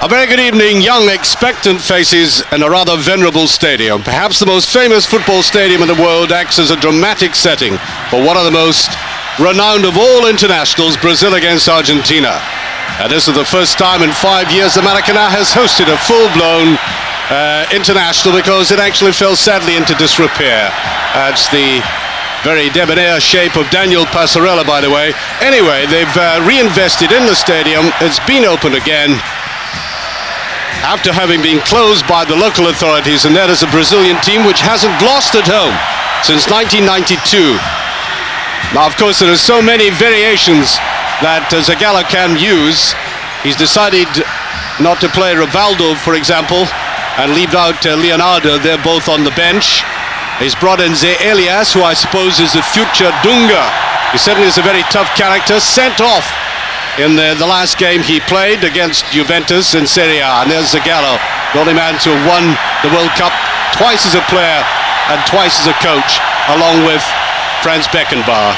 A very good evening, young, expectant faces in a rather venerable stadium. Perhaps the most famous football stadium in the world acts as a dramatic setting for one of the most renowned of all internationals, Brazil against Argentina. And this is the first time in 5 years that Maracanã has hosted a full-blown international, because it actually fell sadly into disrepair. That's the very debonair shape of Daniel Passarella, by the way. Anyway, they've reinvested in the stadium. It's been opened again after having been closed by the local authorities, and that is a Brazilian team which hasn't lost at home since 1992. Now, of course, there are so many variations that Zanetti can use. He's decided not to play Rivaldo, for example, and leave out Leonardo. They're both on the bench. He's brought in Zé Elias, who I suppose is the future Dunga. He certainly is a very tough character, sent off in the last game he played against Juventus in Serie A. And there's Zanetti, the only man to have won the World Cup twice as a player and twice as a coach, along with Franz Beckenbauer.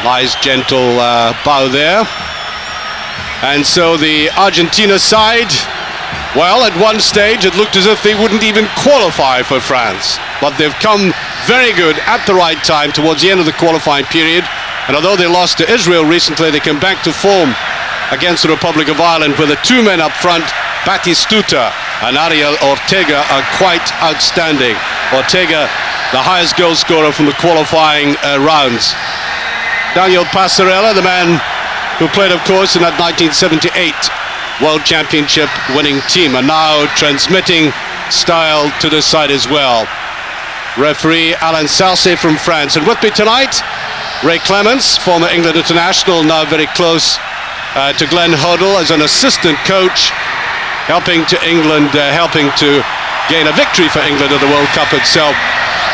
Nice gentle bow there. And so the Argentina side, well, at one stage it looked as if they wouldn't even qualify for France, but they've come very good at the right time towards the end of the qualifying period. And although they lost to Israel recently, they came back to form against the Republic of Ireland, where the two men up front, Batistuta and Ariel Ortega, are quite outstanding. Ortega, the highest goal scorer from the qualifying rounds. Daniel Passarella, the man who played, of course, in that 1978 World Championship winning team, and now transmitting style to the side as well. Referee Alain from France. And with me tonight, Ray Clements, former England international, now very close to Glenn Hoddle as an assistant coach, helping to England, helping to gain a victory for England at the World Cup itself.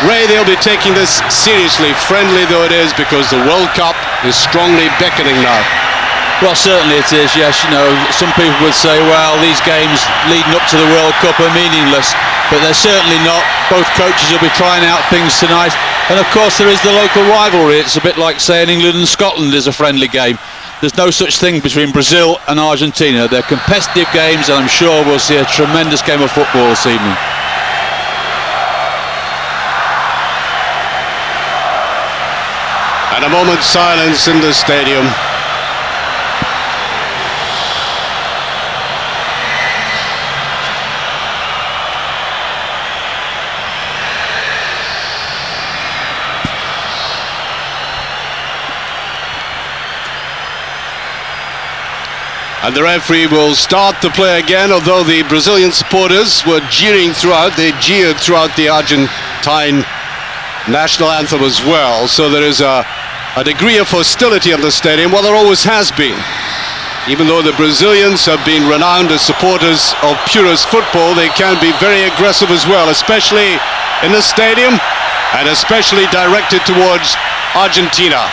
Ray, they'll be taking this seriously, friendly though it is, because the World Cup is strongly beckoning now. Well, certainly it is, yes. You know, some people would say, well, these games leading up to the World Cup are meaningless, but they're certainly not. Both coaches will be trying out things tonight. And of course there is the local rivalry. It's a bit like saying England and Scotland is a friendly game. There's no such thing between Brazil and Argentina. They're competitive games, and I'm sure we'll see a tremendous game of football this evening. And a moment's silence in the stadium. And the referee will start the play again, although the Brazilian supporters were jeering throughout. They jeered throughout the Argentine national anthem as well. So there is a degree of hostility in the stadium. Well, there always has been. Even though the Brazilians have been renowned as supporters of purist football, they can be very aggressive as well, especially in the stadium and especially directed towards Argentina.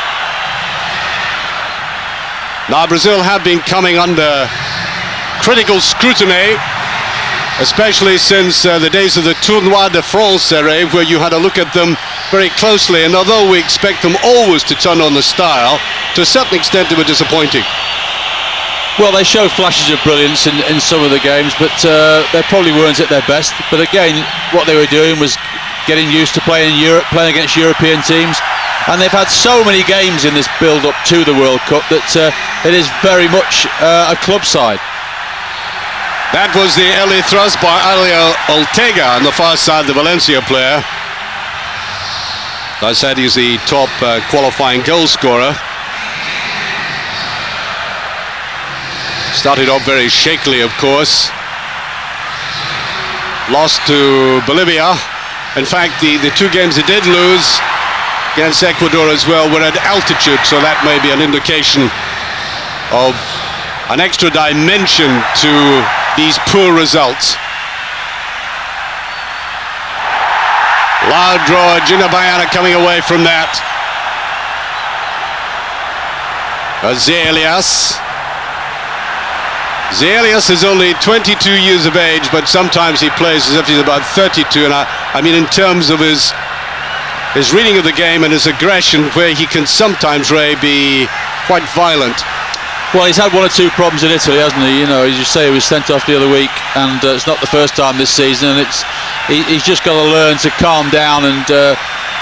Now, Brazil have been coming under critical scrutiny, especially since the days of the Tournoi de France era, where you had to look at them very closely. And although we expect them always to turn on the style, to a certain extent they were disappointing. Well, they showed flashes of brilliance in some of the games, but they probably weren't at their best. But again, what they were doing was getting used to playing in Europe, playing against European teams. And they've had so many games in this build-up to the World Cup that it is very much a club side. That was the early thrust by Ariel Ortega on the far side, the Valencia player. As I said, he's the top qualifying goal scorer. Started off very shakily, of course. Lost to Bolivia. In fact, the two games they did lose against Ecuador as well were at altitude, so that may be an indication of an extra dimension to these poor results. Loud draw, Gina Baiana coming away from that. Zé Elias. Zé Elias is only 22 years of age, but sometimes he plays as if he's about 32, and I mean in terms of his reading of the game and his aggression, where he can sometimes, Ray, be quite violent. Well, he's had one or two problems in Italy, hasn't he? You know, as you say, he was sent off the other week, and it's not the first time this season. And he's just got to learn to calm down and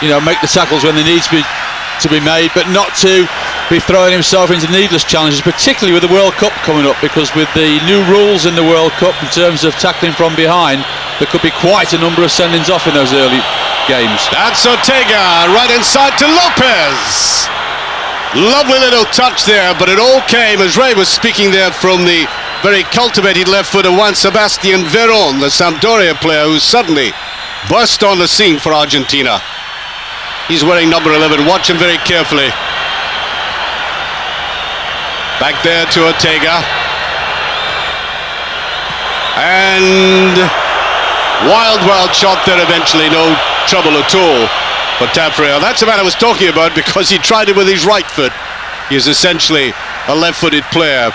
you know, make the tackles when they need to be made, but not to be throwing himself into needless challenges, particularly with the World Cup coming up, because with the new rules in the World Cup in terms of tackling from behind, there could be quite a number of sendings off in those early games. That's Ortega right inside to Lopez. Lovely little touch there, but it all came, as Ray was speaking there, from the very cultivated left footer Juan Sebastian Veron, the Sampdoria player who suddenly burst on the scene for Argentina. He's wearing number 11. Watch him very carefully. Back there to Ortega. And wild shot there eventually. No trouble at all for Tafarel. That's the man I was talking about, because he tried it with his right foot. He is essentially a left-footed player.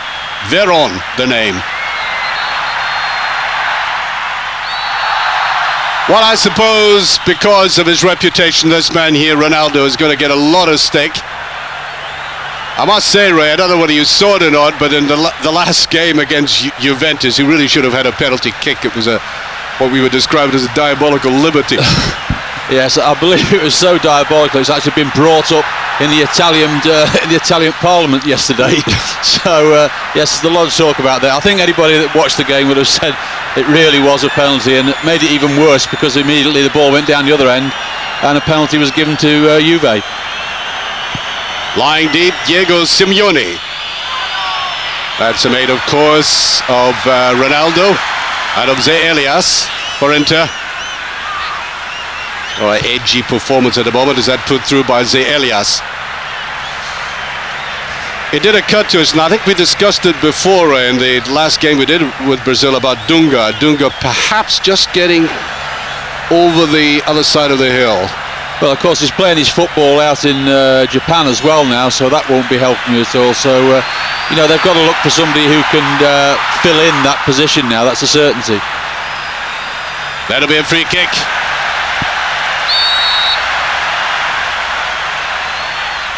Veron, the name. Well, I suppose because of his reputation, this man here, Ronaldo, is going to get a lot of stick. I must say, Ray, I don't know whether you saw it or not, but in the last game against Juventus, he really should have had a penalty kick. It was what we would describe as a diabolical liberty. Yes, I believe it was so diabolical. It's actually been brought up in the Italian Parliament yesterday. So yes, there's a lot of talk about that. I think anybody that watched the game would have said it really was a penalty, and it made it even worse because immediately the ball went down the other end, and a penalty was given to Juve. Lying deep, Diego Simeone. That's a mate, of course, of Ronaldo and of Elias for Inter. Oh, edgy performance at the moment. Is that put through by Elias? It did occur to us, and I think we discussed it before in the last game we did with Brazil about Dunga. Dunga perhaps just getting over the other side of the hill. Well, of course, he's playing his football out in Japan as well now, so that won't be helping you at all. So, you know, they've got to look for somebody who can fill in that position now. That's a certainty. That'll be a free kick.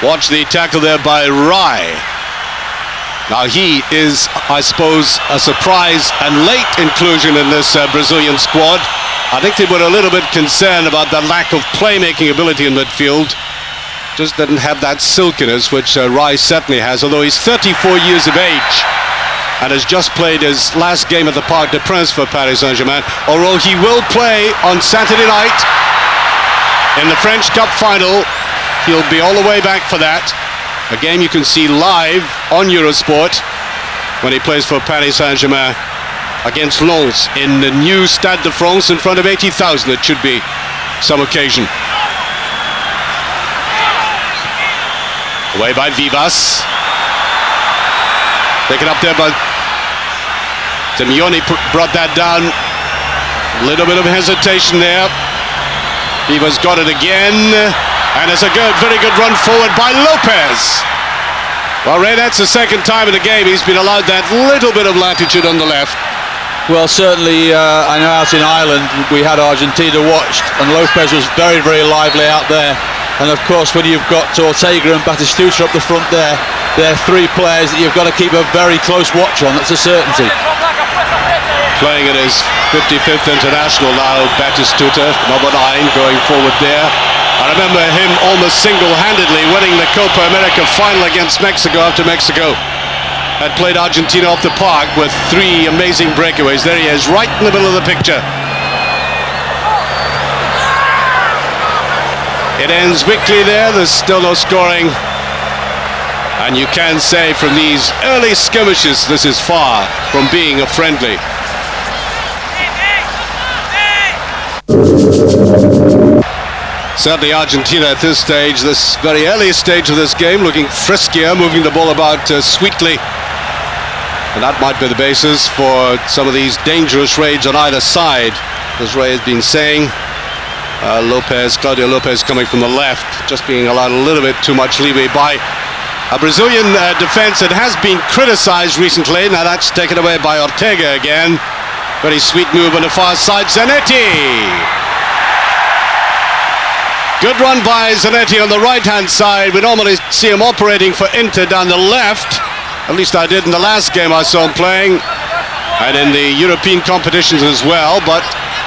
Watch the tackle there by Rai. Now he is, I suppose, a surprise and late inclusion in this Brazilian squad. I think they were a little bit concerned about the lack of playmaking ability in midfield. Just didn't have that silkiness, which Rai certainly has, although he's 34 years of age and has just played his last game at the Parc des Princes for Paris Saint-Germain, although he will play on Saturday night in the French Cup final. He'll be all the way back for that. A game you can see live on EUROSPORT when he plays for Paris Saint-Germain against Lens in the new Stade de France in front of 80,000. It should be some occasion. Away by Vivas. Taken up there by Simeone, brought that down. A little bit of hesitation there. Vivas got it again. And it's a very good run forward by Lopez. Well, Ray, that's the second time in the game he's been allowed that little bit of latitude on the left. Well, certainly, I know out in Ireland we had Argentina watched, and Lopez was very, very lively out there. And of course, when you've got Ortega and Batistuta up the front there, they're three players that you've got to keep a very close watch on. That's a certainty. Playing at his 55th international now, Batistuta, number 9, going forward there. I remember him almost single-handedly winning the Copa America final against Mexico after Mexico had played Argentina off the park with 3 amazing breakaways. There he is, right in the middle of the picture. It ends weakly there. There's still no scoring. And you can say from these early skirmishes, this is far from being a friendly. Certainly Argentina at this stage, this very early stage of this game, looking friskier, moving the ball about sweetly. And that might be the basis for some of these dangerous raids on either side. As Ray has been saying, Claudio Lopez coming from the left, just being allowed a little bit too much leeway by a Brazilian defense that has been criticized recently. Now that's taken away by Ortega again. Very sweet move on the far side, Zanetti. Good run by Zanetti on the right-hand side. We normally see him operating for Inter down the left. At least I did in the last game I saw him playing, and in the European competitions as well, but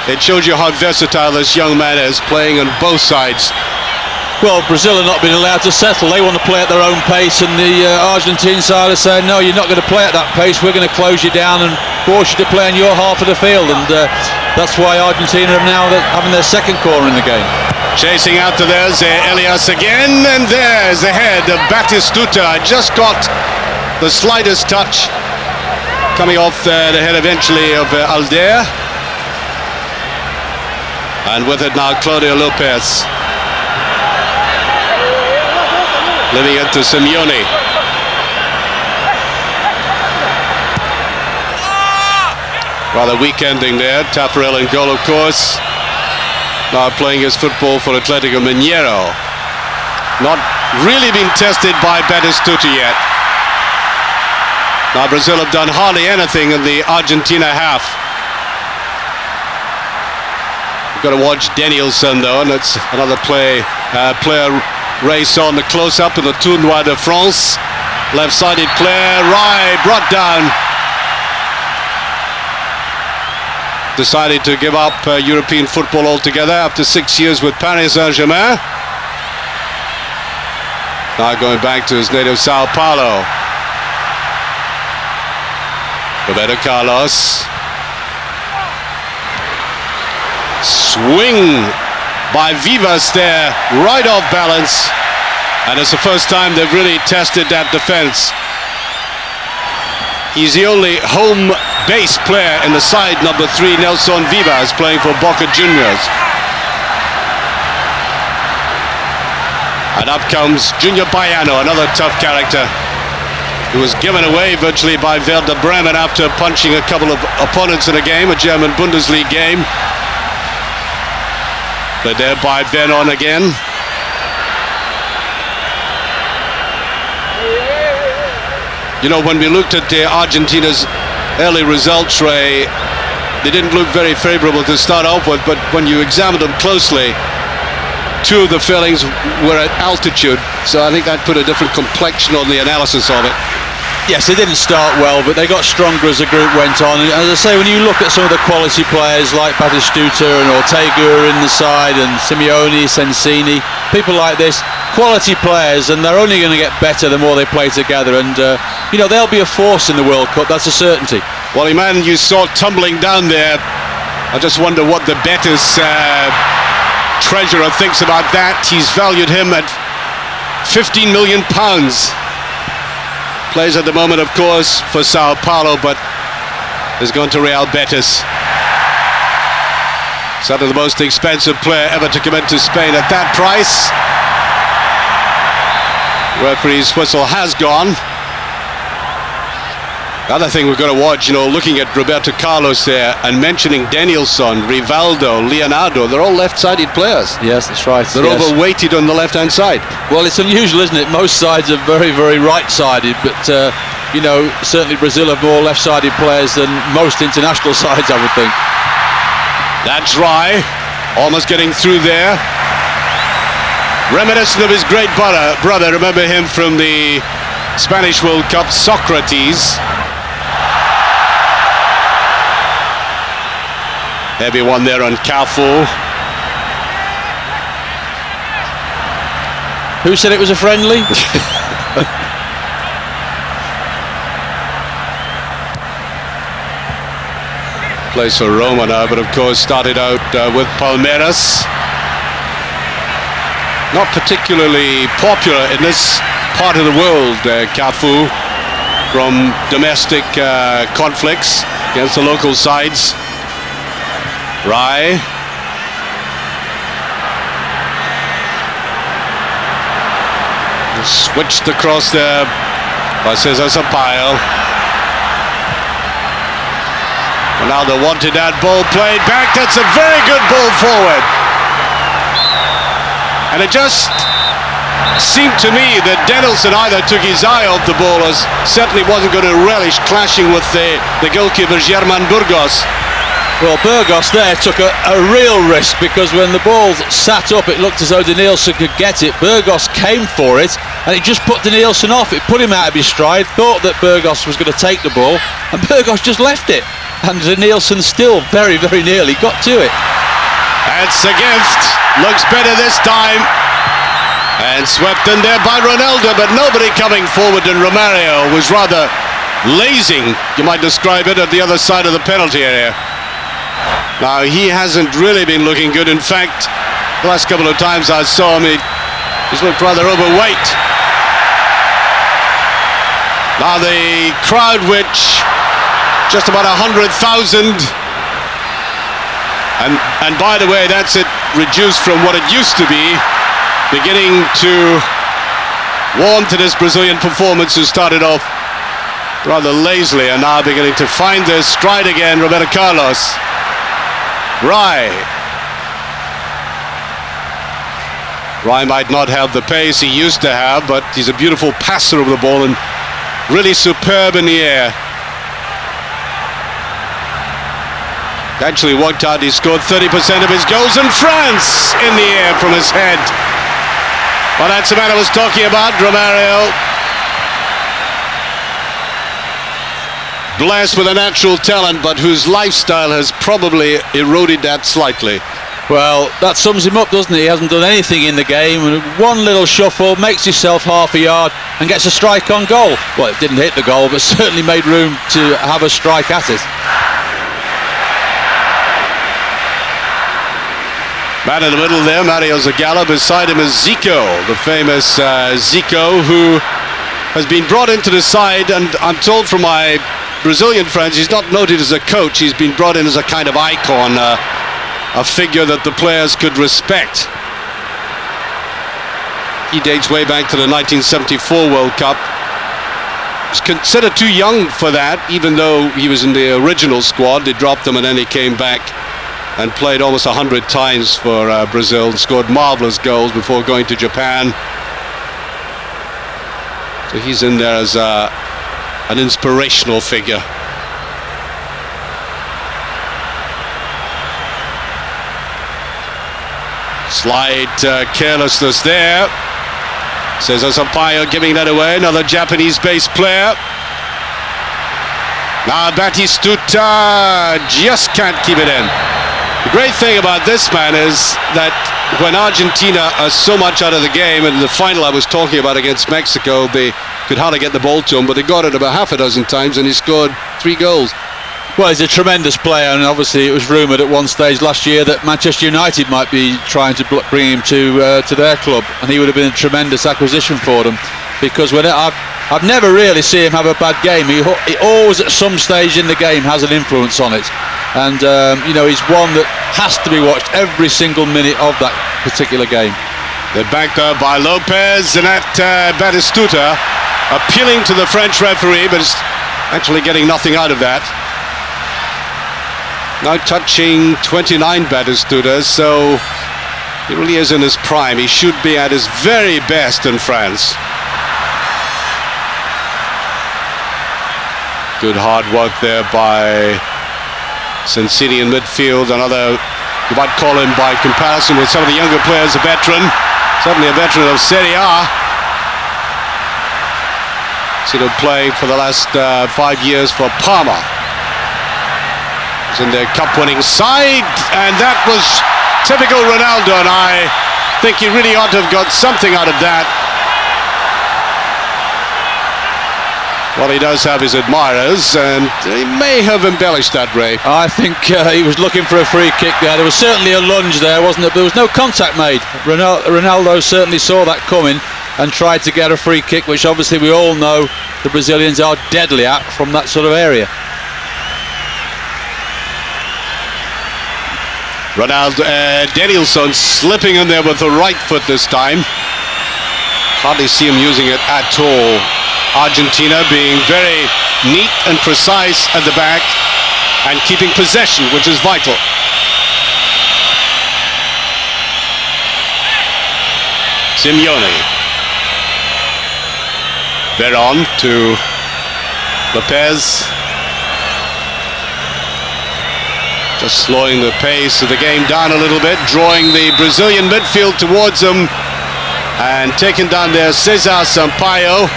it shows you how versatile this young man is, playing on both sides. Well, Brazil are not being allowed to settle. They want to play at their own pace, and the Argentine side are saying, no, you're not going to play at that pace. We're going to close you down and force you to play in your half of the field, and that's why Argentina are now having their second corner in the game. Chasing out to theirs, Elias again, and there's the head of Batistuta. Just got the slightest touch, coming off the head eventually of Alder. And with it now, Claudio Lopez. Leaving it to Simeone. Rather weak ending there. Tafarel in goal, of course. Now playing his football for Atletico Mineiro. Not really been tested by Batistuta yet. Now Brazil have done hardly anything in the Argentina half. We've got to watch Danielson though, and it's another player race on the close-up in the Tournoi de France. Left-sided player, Rai brought down. Decided to give up European football altogether after 6 years with Paris Saint-Germain. Now going back to his native Sao Paulo. Roberto Carlos. Swing by Vivas there, right off balance. And it's the first time they've really tested that defense. He's the only home base player in the side, number 3, Nelson Vivas, playing for Boca Juniors. And up comes Junior Baiano, another tough character, who was given away virtually by Werder Bremen after punching a couple of opponents in a game, a German Bundesliga game. But there by Veron again. You know, when we looked at Argentina's early results, Ray, they didn't look very favourable to start off with, but when you examined them closely, 2 of the failings were at altitude, so I think that put a different complexion on the analysis of it. Yes, they didn't start well, but they got stronger as the group went on. And as I say, when you look at some of the quality players like Batistuta and Ortega in the side, and Simeone, Sensini, people like this, quality players, and they're only going to get better the more they play together. And you know, they'll be a force in the World Cup, that's a certainty. Well, man, you saw tumbling down there. I just wonder what the Betis treasurer thinks about that. He's valued him at £15 million. Plays at the moment, of course, for Sao Paulo, but has gone to Real Betis. Certainly the most expensive player ever to come into Spain at that price. Referee's whistle has gone. The other thing we've got to watch, you know, looking at Roberto Carlos there and mentioning Danielson, Rivaldo, Leonardo, they're all left-sided players. Yes, that's right. They're overweighted on the left-hand side. Well, it's unusual, isn't it? Most sides are very, very right-sided, but, you know, certainly Brazil have more left-sided players than most international sides, I would think. That's Rai, almost getting through there. Reminiscent of his great brother, remember him from the Spanish World Cup, Socrates. Heavy one there on Cafu. Who said it was a friendly? Plays for Roma now, but of course started out with Palmeiras. Not particularly popular in this part of the world, Cafu, from domestic conflicts against the local sides. Rai. Switched across there by Cesar Sampaio. Ronaldo wanted that ball played back. That's a very good ball forward. And it just seemed to me that Danielson either took his eye off the ball or certainly wasn't going to relish clashing with the goalkeeper, German Burgos. Well, Burgos there took a real risk, because when the ball sat up, it looked as though Denilson could get it. Burgos came for it, and it just put Denilson off. It put him out of his stride, thought that Burgos was going to take the ball, and Burgos just left it. And Denilson still very, very nearly got to it. That's a gift. Looks better this time. And swept in there by Ronaldo, but nobody coming forward, and Romario was rather lazing, you might describe it, at the other side of the penalty area. Now, he hasn't really been looking good. In fact, the last couple of times I saw him, he's looked rather overweight. Now the crowd, which just about 100,000, and by the way, that's it reduced from what it used to be, beginning to warm to this Brazilian performance, who started off rather lazily and now beginning to find their stride again. Roberto Carlos. Rai might not have the pace he used to have, but he's a beautiful passer of the ball and really superb in the air. Actually worked out, he scored 30% of his goals in France in the air from his head. Well, that's the man I was talking about, Romario. Blessed with a natural talent, but whose lifestyle has probably eroded that slightly. Well, that sums him up, doesn't it? He hasn't done anything in the game, and one little shuffle, makes himself half a yard and gets a strike on goal. Well, it didn't hit the goal, but certainly made room to have a strike at it. Man in the middle there, Mario Ayala. Beside him is Zico, the famous Zico, who has been brought into the side, and I'm told from my Brazilian friends, he's not noted as a coach, he's been brought in as a kind of icon, a figure that the players could respect. He dates way back to the 1974 World Cup. He's considered too young for that, even though he was in the original squad. They dropped him and then he came back and played almost 100 times for Brazil and scored marvelous goals before going to Japan. So he's in there as an inspirational figure. Slight carelessness there, says Sampaio, giving that away. Another Japanese-based player. Now Batistuta just can't keep it in. The great thing about this man is that when Argentina are so much out of the game, and the final I was talking about against Mexico, they could hardly get the ball to him, but they got it about half a dozen times and he scored 3 goals. Well, he's a tremendous player, and obviously it was rumoured at one stage last year that Manchester United might be trying to bring him to their club, and he would have been a tremendous acquisition for them, because when I've never really seen him have a bad game. He always at some stage in the game has an influence on it, and you know, he's one that has to be watched every single minute of that particular game. They're backed up by Lopez, and that Batistuta appealing to the French referee, but is actually getting nothing out of that. Now touching 29, Batistuta, so he really is in his prime. He should be at his very best in France. Good hard work there by Sensini in midfield. Another, you might call him by comparison with some of the younger players, a veteran. Certainly a veteran of Serie A. Seen him play for the last 5 years for Parma. He's in their cup-winning side, and that was typical Ronaldo, and I think he really ought to have got something out of that. Well, he does have his admirers, and he may have embellished that, Ray. I think he was looking for a free kick there. There was certainly a lunge there, wasn't there? There was no contact made. Ronaldo certainly saw that coming and tried to get a free kick, which obviously we all know the Brazilians are deadly at from that sort of area. Ronaldo, Denilson slipping in there with the right foot this time. Hardly see him using it at all. Argentina being very neat and precise at the back and keeping possession, which is vital. Simeone. Veron to Just slowing the pace of the game down a little bit, drawing the Brazilian midfield towards them, and taking down there Cesar Sampaio,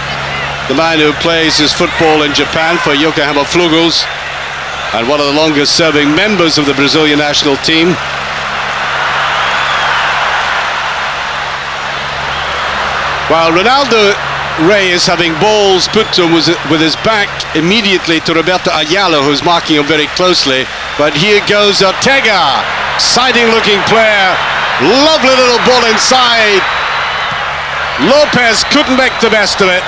the man who plays his football in Japan for Yokohama Flugels, and one of the longest serving members of the Brazilian national team. While Ronaldo Rey is having balls put to him with his back immediately to Roberto Ayala, who's marking him very closely. But here goes Ortega, exciting looking player, lovely little ball inside. Lopez couldn't make the best of it,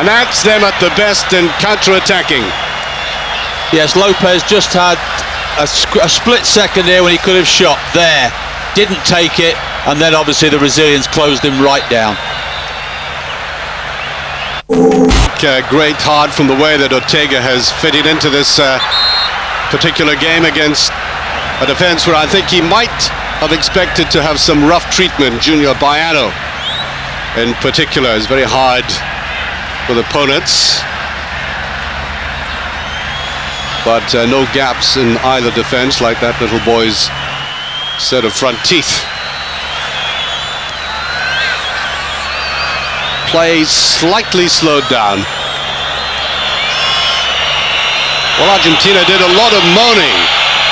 and that's them at the best in counter-attacking. Yes, Lopez just had a split second here when he could have shot there, didn't take it, and then obviously the Brazilians closed him right down. Great heart from the way that Ortega has fitted into this particular game against a defense where I think he might have expected to have some rough treatment. Junior Baiano in particular is very hard with opponents, but no gaps in either defense, like that little boy's set of front teeth. Play slightly slowed down. Well, Argentina did a lot of moaning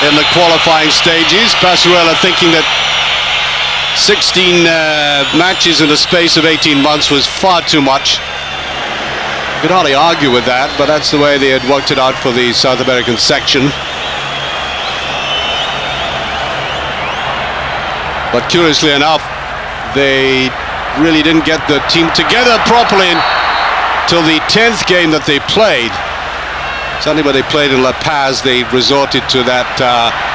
in the qualifying stages. Pasarella thinking that 16 matches in the space of 18 months was far too much. You could hardly argue with that, but that's the way they had worked it out for the South American section. But curiously enough, they really didn't get the team together properly until the 10th game that they played. Certainly when they played in La Paz, they resorted to that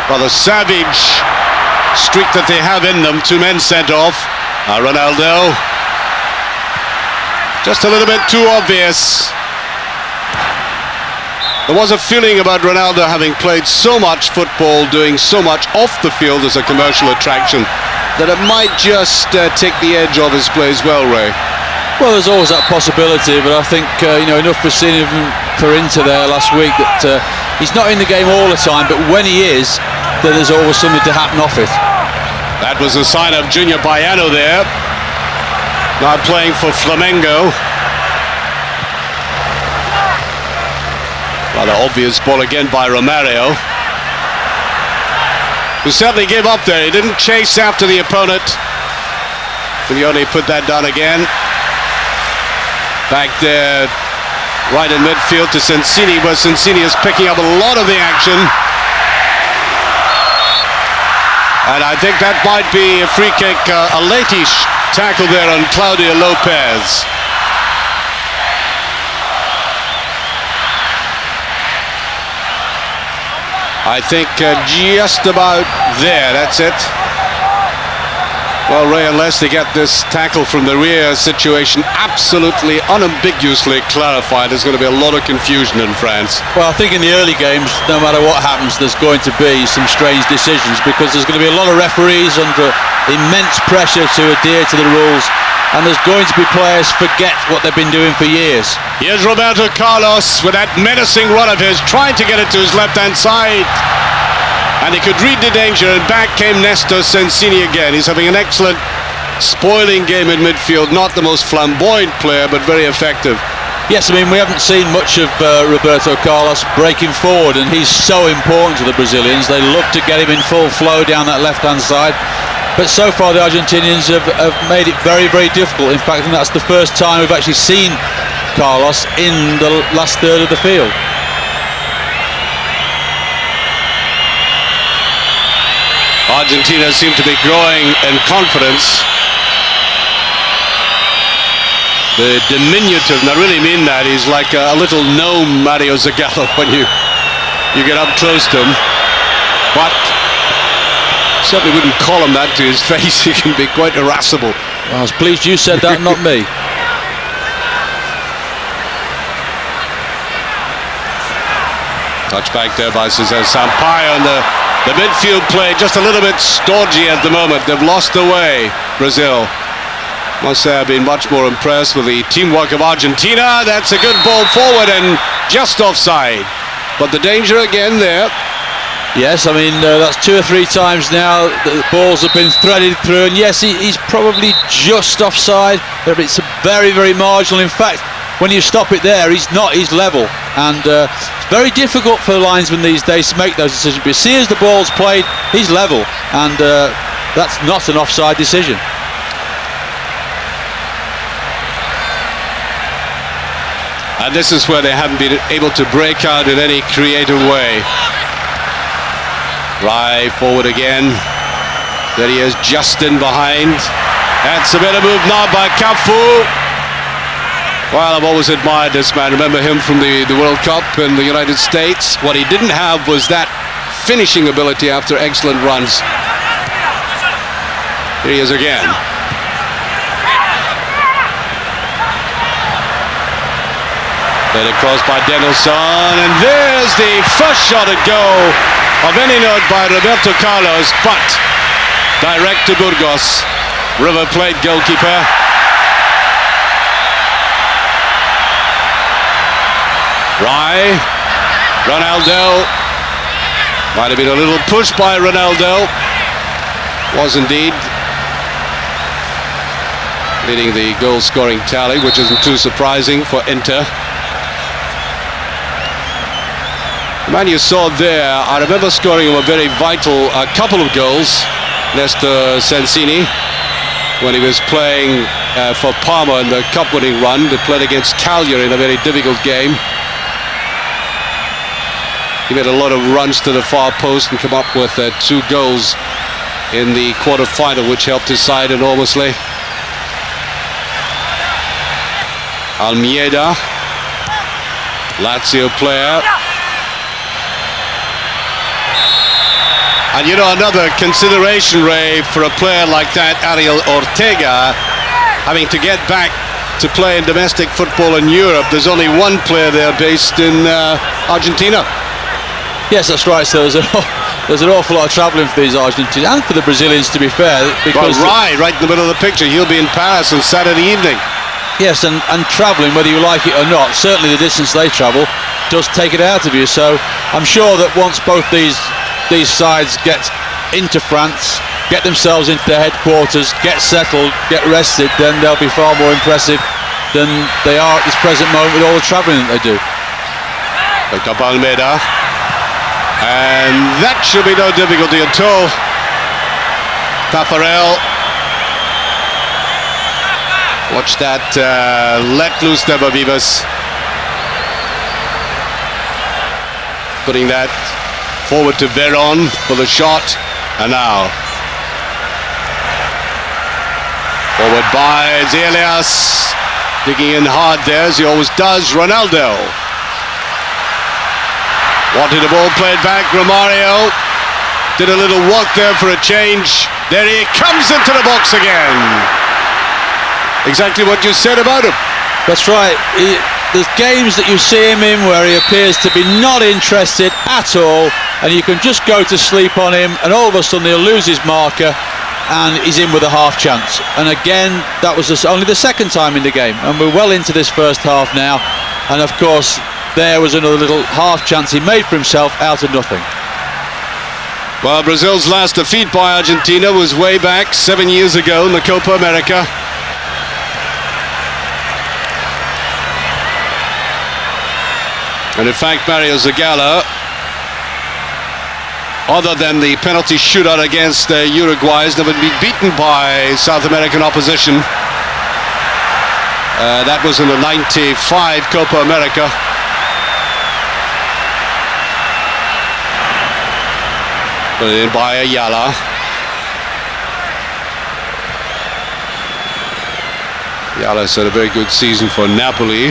rather savage streak that they have in them. Two men sent off. Ronaldo, just a little bit too obvious. There was a feeling about Ronaldo having played so much football, doing so much off the field as a commercial attraction, that it might just take the edge off his play as well, Ray. Well, there's always that possibility, but I think enough we've seen him for Inter there last week that he's not in the game all the time, but when he is, then there's always something to happen off it. That was a sign of Junior Baiano there, now playing for Flamengo. Rather obvious ball again by Romario, who certainly gave up there. He didn't chase after the opponent. Simeone put that down again. Back there, right in midfield to Sensini, where Sensini is picking up a lot of the action. And I think that might be a free kick, a late-ish tackle there on Claudio Lopez. I think just about there, that's it. Well, Ray, unless they get this tackle from the rear situation absolutely unambiguously clarified, there's going to be a lot of confusion in France. Well, I think in the early games, no matter what happens, there's going to be some strange decisions, because there's going to be a lot of referees under immense pressure to adhere to the rules, and there's going to be players forget what they've been doing for years. Here's Roberto Carlos with that menacing run of his, trying to get it to his left-hand side. And he could read the danger, and back came Nestor Sensini again. He's having an excellent spoiling game in midfield. Not the most flamboyant player, but very effective. Yes, I mean, we haven't seen much of Roberto Carlos breaking forward, and he's so important to the Brazilians. They love to get him in full flow down that left-hand side. But so far the Argentinians have made it very, very difficult. In fact, I think that's the first time we've actually seen Carlos in the last third of the field. Argentina seem to be growing in confidence. The diminutive, and I really mean that, he's like a little gnome, Mario Zagallo, when you get up close to him. But certainly wouldn't call him that to his face. He can be quite irascible. I was pleased you said that, not me. Touch back there by Cesar Sampaio, and the midfield play just a little bit stodgy at the moment. They've lost their way, Brazil. Must say I've been much more impressed with the teamwork of Argentina. That's a good ball forward and just offside. But the danger again there. Yes, I mean, that's 2 or 3 times now that the balls have been threaded through, and yes, he's probably just offside, but it's very, very marginal. In fact, when you stop it there, he's not, he's level, and it's very difficult for the linesmen these days to make those decisions. But see, as the ball's played, he's level, and that's not an offside decision. And this is where they haven't been able to break out in any creative way. Right forward again. There he is, just in behind. That's a better move now by Cafu. Well, I've always admired this man. Remember him from the World Cup in the United States. What he didn't have was that finishing ability after excellent runs. Here he is again. Then across by Danielson, and there's the first shot at goal of any note by Roberto Carlos, but direct to Burgos. River Plate goalkeeper. Ronaldo. Might have been a little push by Ronaldo. Was indeed. Leading the goal scoring tally, which isn't too surprising for Inter. The man you saw there, I remember scoring him a very vital couple of goals next to Sensini when he was playing for Parma in the cup-winning run. They played against Cagliari in a very difficult game. He made a lot of runs to the far post and came up with 2 goals in the quarter-final, which helped his side enormously. Almeyda, Lazio player. And you know, another consideration, Ray, for a player like that, Ariel Ortega, having to get back to play in domestic football in Europe. There's only one player there based in Argentina. Yes, that's right. So there's an awful lot of travelling for these Argentines and for the Brazilians, to be fair. Because right in the middle of the picture. He'll be in Paris on Saturday evening. Yes, and travelling, whether you like it or not, certainly the distance they travel does take it out of you. So I'm sure that once both these sides get into France, get themselves into their headquarters, get settled, get rested, then they'll be far more impressive than they are at this present moment with all the travelling that they do. Picked up Almeyda, and that should be no difficulty at all. Tafarel. Watch that, let loose there by Vivas. Putting that forward to Veron for the shot, and now forward by Elias, digging in hard there as he always does. Ronaldo wanted the ball played back. Romario did a little walk there for a change. There he comes into the box again. Exactly what you said about him. That's right. There's games that you see him in where he appears to be not interested at all, and you can just go to sleep on him, and all of a sudden he'll lose his marker and he's in with a half chance. And again, that was only the second time in the game, and we're well into this first half now, and of course there was another little half chance he made for himself out of nothing. Well, Brazil's last defeat by Argentina was way back 7 years ago in the Copa America. And in fact, Mario Zagallo, other than the penalty shootout against Uruguay, has never been beaten by South American opposition. That was in the '95 Copa America. Put it in by Ayala. Ayala's had a very good season for Napoli.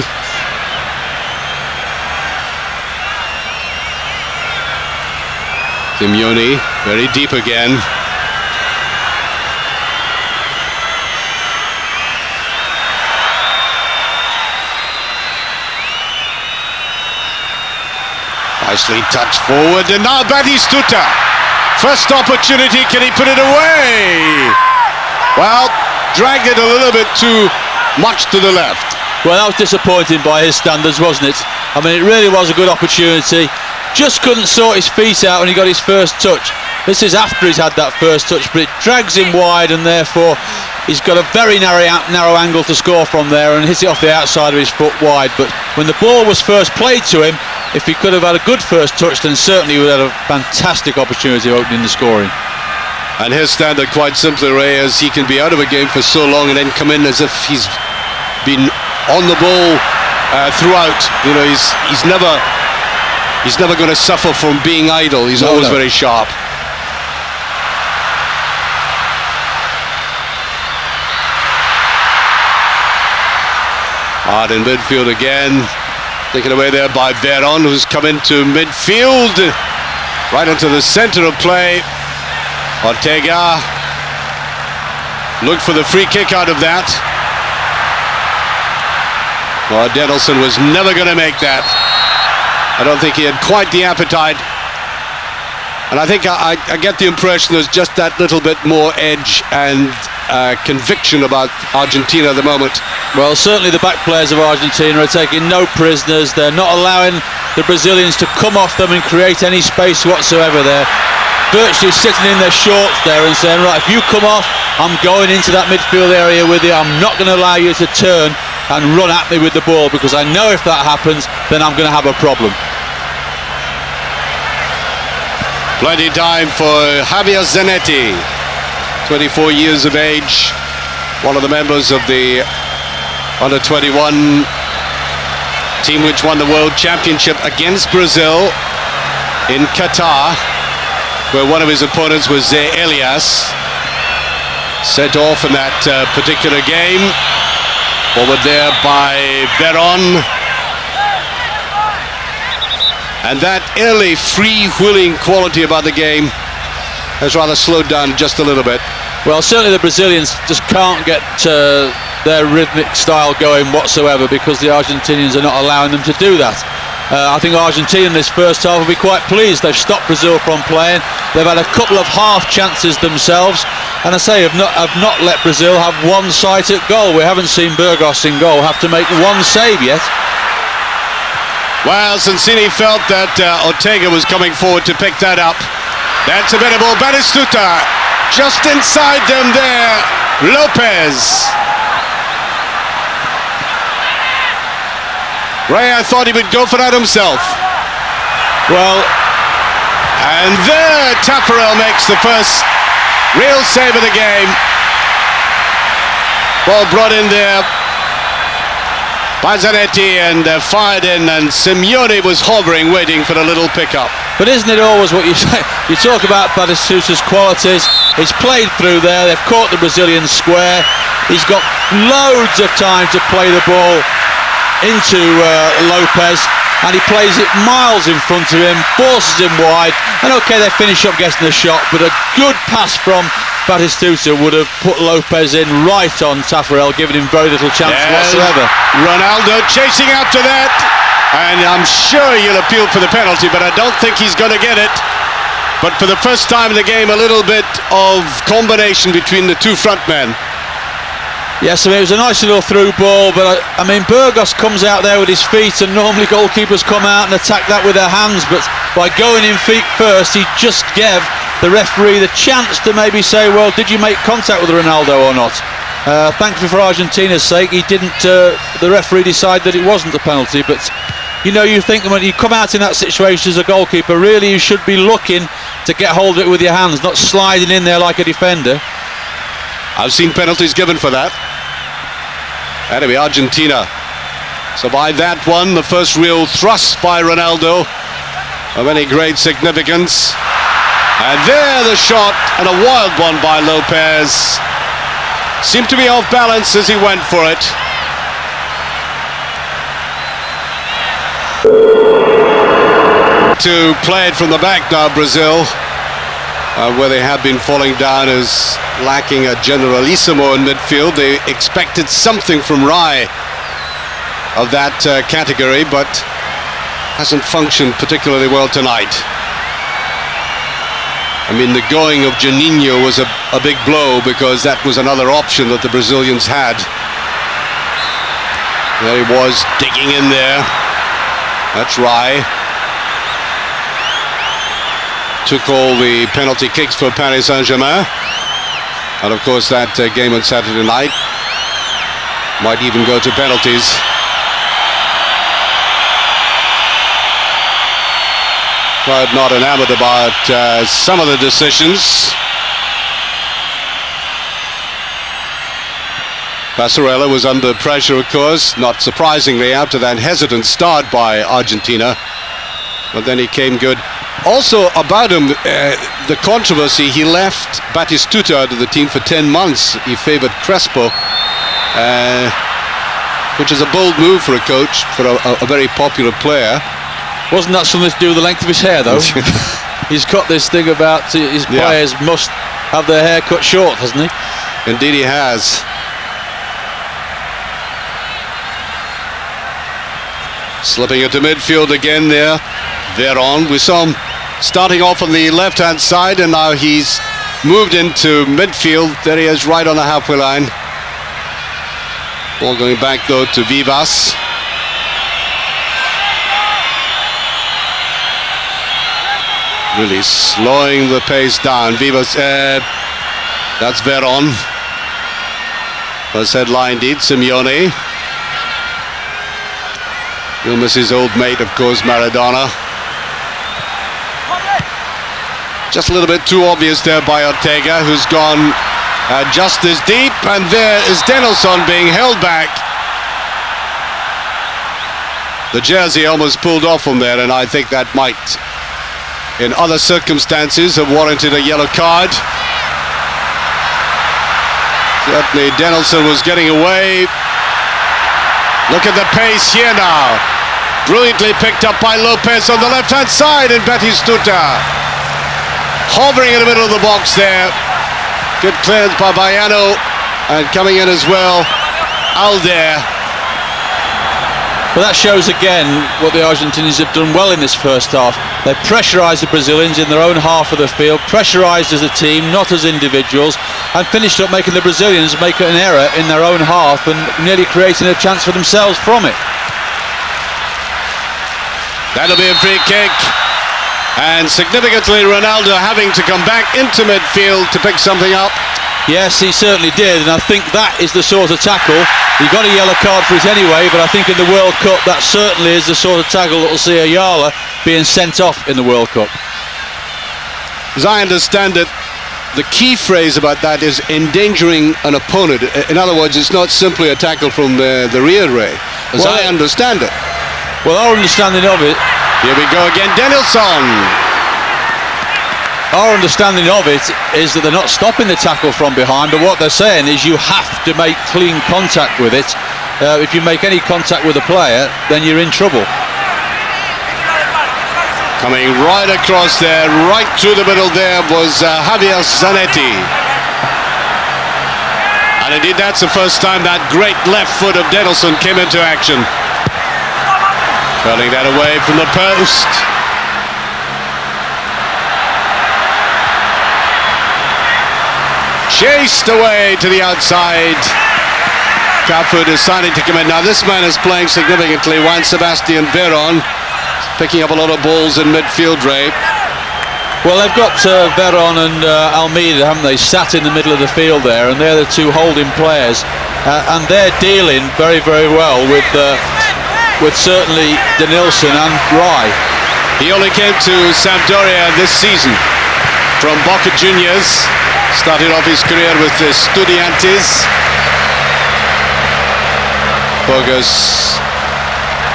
Simeone, very deep again. Nicely touched forward, and now Batistuta. First opportunity, can he put it away? Well, dragged it a little bit too much to the left. Well, that was disappointing by his standards, wasn't it? I mean, it really was a good opportunity. just couldn't sort his feet out when he got his first touch. This is after he's had that first touch, but it drags him wide, and therefore he's got a very narrow angle to score from there, and hits it off the outside of his foot wide. But when the ball was first played to him, if he could have had a good first touch, then certainly he would have had a fantastic opportunity of opening the scoring. And his standard, quite simply, Ray, is he can be out of a game for so long and then come in as if he's been on the ball throughout. You know, he's never going to suffer from being idle. He's always very sharp. Hard in midfield again, taken away there by Veron, who's come into midfield, right into the center of play. Ortega looked for the free kick out of that. Well, Denelson was never going to make that. I don't think he had quite the appetite. And I think I get the impression there's just that little bit more edge and conviction about Argentina at the moment. Well, certainly the back players of Argentina are taking no prisoners. They're not allowing the Brazilians to come off them and create any space whatsoever there. Virtually sitting in their shorts there and saying, right, if you come off, I'm going into that midfield area with you. I'm not going to allow you to turn and run at me with the ball, because I know if that happens, then I'm going to have a problem. Plenty time for Javier Zanetti, 24 years of age, one of the members of the under-21 team which won the World Championship against Brazil in Qatar, where one of his opponents was Elias, sent off in that particular game. Forward there by Veron. And that early free-wheeling quality about the game has rather slowed down just a little bit. Well, certainly the Brazilians just can't get their rhythmic style going whatsoever, because the Argentinians are not allowing them to do that. I think Argentina in this first half will be quite pleased. They've stopped Brazil from playing. They've had a couple of half chances themselves, and I say have not let Brazil have one sight at goal. We haven't seen Burgos in goal have to make one save yet. Well, Sensini felt that Ortega was coming forward to pick that up. That's a better ball. Batistuta just inside them there. Lopez. Ray, I thought he would go for that himself. Well, and there Tafarel makes the first real save of the game. Ball brought in there by Zanetti and fired in, and Simeone was hovering, waiting for the little pickup. But isn't it always what you say? You talk about Batistuta's qualities. He's played through there. They've caught the Brazilian square. He's got loads of time to play the ball into Lopez, and he plays it miles in front of him, forces him wide, and okay, they finish up getting the shot, but a good pass from Batistuta would have put Lopez in right on Tafarel, giving him very little chance whatsoever. Ronaldo chasing after that, and I'm sure he'll appeal for the penalty, but I don't think he's going to get it. But for the first time in the game, a little bit of combination between the two front men. Yes, I mean, it was a nice little through ball, but I mean, Burgos comes out there with his feet, and normally goalkeepers come out and attack that with their hands, but by going in feet first, he just gave the referee the chance to maybe say, well, did you make contact with Ronaldo or not? Thankfully for Argentina's sake, he didn't. The referee decided that it wasn't a penalty, but you know, you think when you come out in that situation as a goalkeeper, really you should be looking to get hold of it with your hands, not sliding in there like a defender. I've seen penalties given for that. Anyway, Argentina survived that one. The first real thrust by Ronaldo of any great significance. And there the shot, and a wild one by Lopez. Seemed to be off balance as he went for it. To play it from the back now, Brazil. Where they have been falling down is lacking a generalissimo in midfield. They expected something from Rai of that category, but hasn't functioned particularly well tonight. I mean, the going of Juninho was a big blow, because that was another option that the Brazilians had. There he was, digging in there. That's Rai. took all the penalty kicks for Paris Saint-Germain. And of course that game on Saturday night might even go to penalties. Quite not enamored about some of the decisions. Passarella was under pressure, of course, not surprisingly, after that hesitant start by Argentina. But then he came good. Also about him, the controversy, he left Batistuta out of the team for 10 months. He favoured Crespo, which is a bold move for a coach, for a very popular player. Wasn't that something to do with the length of his hair, though? He's got this thing about his players must have their hair cut short, hasn't he? Indeed he has. Slipping into midfield again there, Veron. We saw him starting off on the left-hand side, and now he's moved into midfield. There he is, right on the halfway line. Ball going back, though, to Vivas. Really slowing the pace down. Vivas, that's Veron. First headline, indeed, Simeone. He'll miss his old mate, of course, Maradona. Just a little bit too obvious there by Ortega, who's gone just as deep, and there is Denilson being held back. The jersey almost pulled off from there, and I think that might, in other circumstances, have warranted a yellow card. Certainly Denilson was getting away. Look at the pace here now. Brilliantly picked up by Lopez on the left-hand side, and Batistuta hovering in the middle of the box there. Good clearance by Bayano, and coming in as well, Alder. Well, that shows again what the Argentinians have done well in this first half. They pressurised the Brazilians in their own half of the field, pressurised as a team, not as individuals, and finished up making the Brazilians make an error in their own half and nearly creating a chance for themselves from it. That'll be a free kick. And significantly, Ronaldo having to come back into midfield to pick something up. Yes, he certainly did, and I think that is the sort of tackle. He got a yellow card for it anyway, but I think in the World Cup that certainly is the sort of tackle that will see Ayala being sent off in the World Cup. As I understand it, the key phrase about that is endangering an opponent. In other words, it's not simply a tackle from the rear, Ray, as I understand it. Well, our understanding of it... Here we go again, Denilson. Our understanding of it is that they're not stopping the tackle from behind, but what they're saying is you have to make clean contact with it. If you make any contact with a player, then you're in trouble. Coming right across there, right through the middle there was Javier Zanetti. And indeed, that's the first time that great left foot of Denilson came into action. Curling that away from the post. Chased away to the outside. Cafu deciding to come in. Now this man is playing significantly. Juan Sebastian Veron picking up a lot of balls in midfield, Ray. Well, they've got Veron and Almeyda, haven't they, sat in the middle of the field there, and they're the two holding players, and they're dealing very, very well with certainly Denilson and Rai. He only came to Sampdoria this season from Boca Juniors. Started off his career with the Estudiantes. Burgos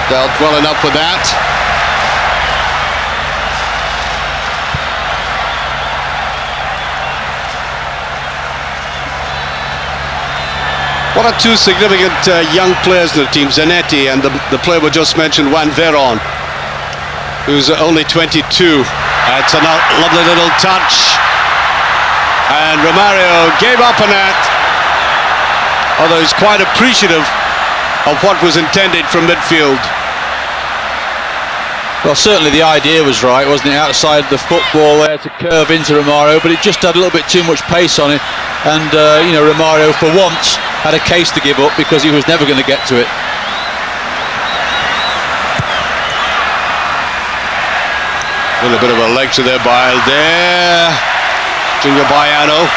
dealt well enough with that. One or two significant young players in the team, Zanetti and the player we just mentioned, Juan Veron, who's only 22. It's a lovely little touch. And Romario gave up on that, although he's quite appreciative of what was intended from midfield. Well, certainly the idea was right, wasn't it? Outside the football there to curve into Romario, but it just had a little bit too much pace on it. And, you know, Romario, for once, had a case to give up because he was never going to get to it. A little bit of a lecture there by there. Junior Baiano.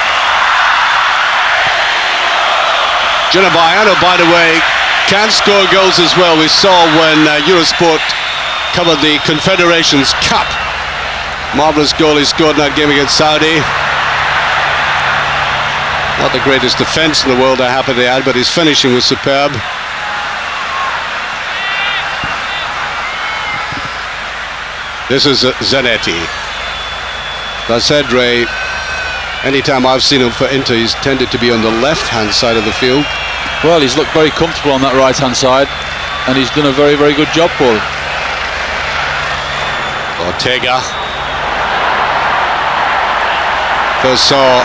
Junior Baiano, by the way, can score goals as well. We saw when EUROSPORT covered the Confederations Cup. Marvellous goal he scored in that game against Saudi. Not the greatest defence in the world, I happily add, but his finishing was superb. This is Zanetti. As I said, Ray, anytime I've seen him for Inter, he's tended to be on the left-hand side of the field. Well, he's looked very comfortable on that right-hand side, and he's done a very, very good job for him. Ortega. First saw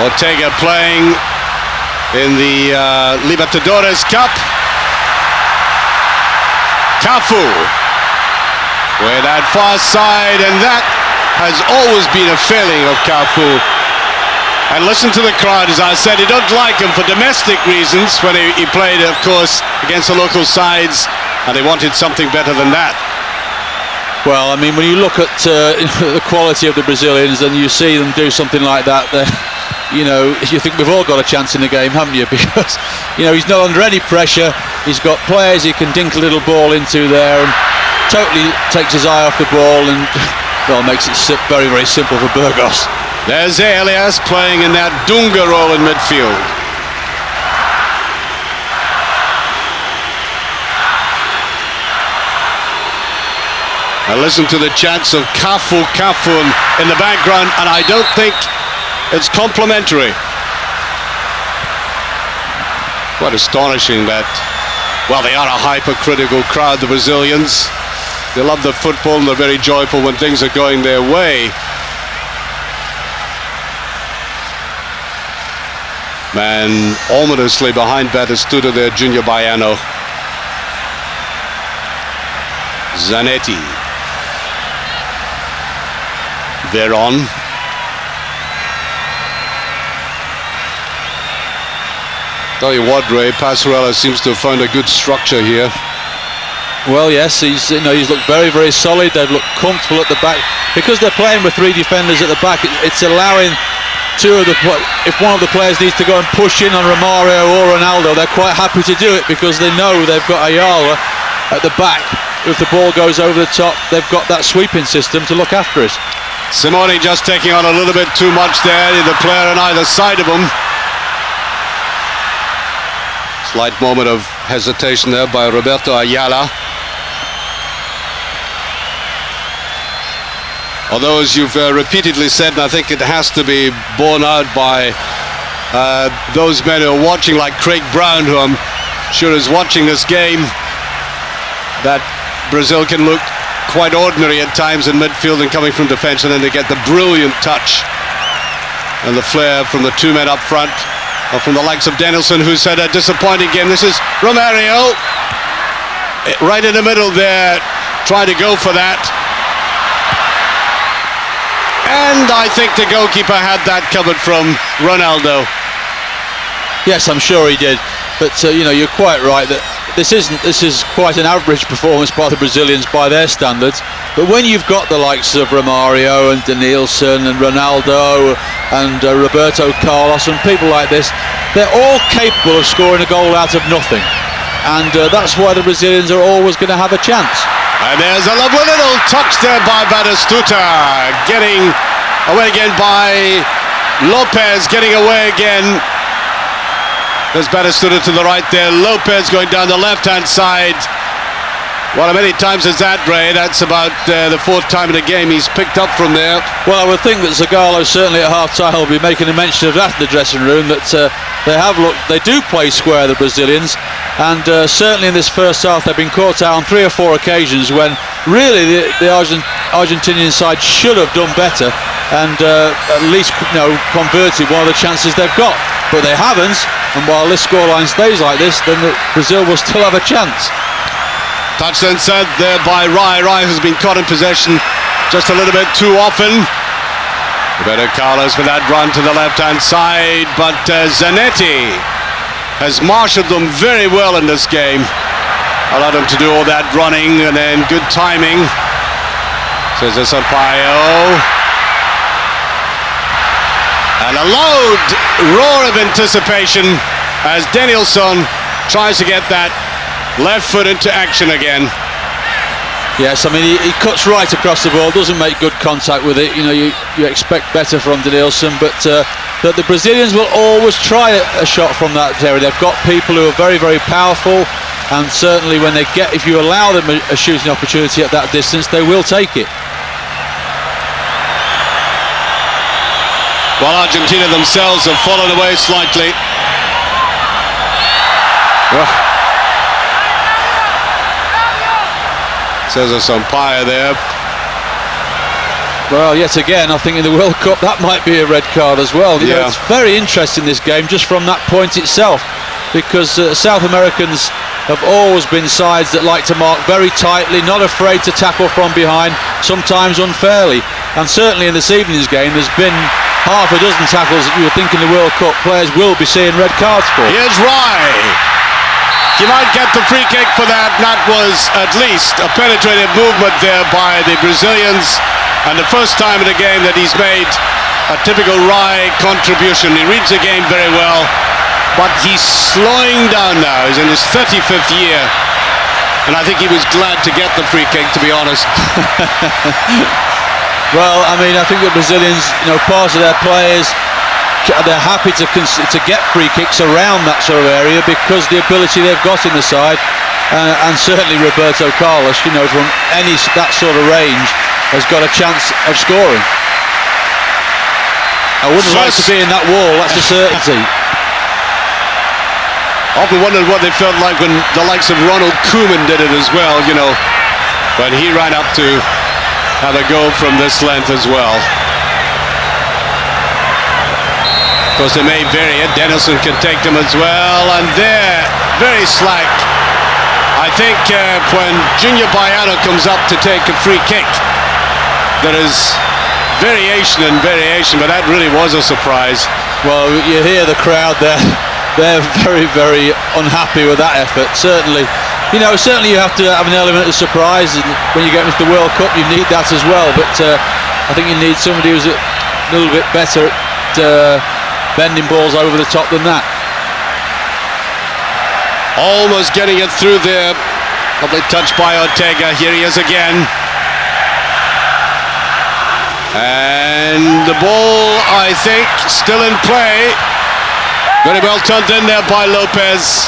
Ortega playing in the Libertadores Cup. Cafu with that far side, and that has always been a failing of Cafu. And listen to the crowd, as I said, he don't like him for domestic reasons when he played, of course, against the local sides, and they wanted something better than that. Well, I mean, when you look at the quality of the Brazilians and you see them do something like that, you know, you think we've all got a chance in the game, haven't you? Because, you know, he's not under any pressure. He's got players he can dink a little ball into there and totally takes his eye off the ball and, well, makes it very, very simple for Burgos. There's Elias playing in that Dunga role in midfield. Now listen to the chants of Cafu in the background, and I don't think it's complimentary. Quite astonishing that, well, they are a hypercritical crowd, the Brazilians. They love the football and they're very joyful when things are going their way. Man, ominously behind Batistuta there, Junior Baiano. Zanetti. Veron. Tell you what, Ray, Passarella seems to have found a good structure here. Well, yes, he's looked very, very solid. They've looked comfortable at the back because they're playing with three defenders at the back. It's allowing if one of the players needs to go and push in on Romario or Ronaldo, they're quite happy to do it because they know they've got Ayala at the back. If the ball goes over the top, they've got that sweeping system to look after it. Simeone just taking on a little bit too much there, the player on either side of him. Slight moment of hesitation there by Roberto Ayala. Although, as you've repeatedly said, and I think it has to be borne out by those men who are watching, like Craig Brown, who I'm sure is watching this game, that Brazil can look quite ordinary at times in midfield and coming from defence, and then they get the brilliant touch and the flair from the two men up front, or from the likes of Danielson, who's had a disappointing game. This is Romario, right in the middle there, trying to go for that. And I think the goalkeeper had that covered from Ronaldo. Yes, I'm sure he did. But you know, you're quite right that this is quite an average performance by the Brazilians by their standards. But when you've got the likes of Romario and Danielson and Ronaldo and Roberto Carlos and people like this, they're all capable of scoring a goal out of nothing. And that's why the Brazilians are always going to have a chance. And there's a lovely little touch there by Batistuta, getting away again by Lopez, getting away again. There's Batistuta to the right there, Lopez going down the left-hand side. Well, how many times is that, Ray? That's about the fourth time in the game he's picked up from there. Well, I would think that Zagallo certainly at half-time will be making a mention of that in the dressing room, that they do play square, the Brazilians, and certainly in this first half they've been caught out on 3 or 4 occasions when really the Argentinian side should have done better and at least, you know, converted one of the chances they've got, but they haven't. And while this scoreline stays like this, then Brazil will still have a chance. Touchdown said there by Rai. Rai has been caught in possession just a little bit too often. Roberto Carlos with that run to the left-hand side, but Zanetti has marshalled them very well in this game. Allowed them to do all that running and then good timing. Says Sampaio. And a loud roar of anticipation as Danielsson tries to get that left foot into action again. Yes, I mean he cuts right across the ball, doesn't make good contact with it. You know, you expect better from Danielsson, but the Brazilians will always try a shot from that area. They've got people who are very, very powerful, and certainly when if you allow them a shooting opportunity at that distance, they will take it. While Argentina themselves have fallen away slightly. Says a Sampaio there. Well, yet again, I think in the World Cup that might be a red card as well. You know, it's very interesting, this game, just from that point itself, because South Americans have always been sides that like to mark very tightly, not afraid to tackle from behind, sometimes unfairly. And certainly in this evening's game, there's been half a dozen tackles that you would think in the World Cup players will be seeing red cards for. Here's Rye. He might get the free kick for that. That was at least a penetrative movement there by the Brazilians, and the first time in the game that he's made a typical Rye contribution. He reads the game very well, but he's slowing down now. He's in his 35th year, and I think he was glad to get the free kick, to be honest. Well, I mean, I think the Brazilians, you know, part of their players, they're happy to get free kicks around that sort of area because the ability they've got in the side, and certainly Roberto Carlos, you know, from that sort of range, has got a chance of scoring. I wouldn't like to be in that wall, that's a certainty. Often wondered what they felt like when the likes of Ronald Koeman did it as well, you know, but he ran up to have a go from this length as well. Of course, they may vary it. Danielsson can take them as well, and they're very slack. I think when Junior Baiano comes up to take a free kick, there is variation, but that really was a surprise. Well, you hear the crowd there. They're very, very unhappy with that effort. Certainly, you know, you have to have an element of surprise, and when you get into the World Cup, you need that as well. But I think you need somebody who's a little bit better at bending balls over the top than that. Almost getting it through there. Lovely touch by Ortega. Here he is again. And the ball, I think, still in play. Very well turned in there by Lopez.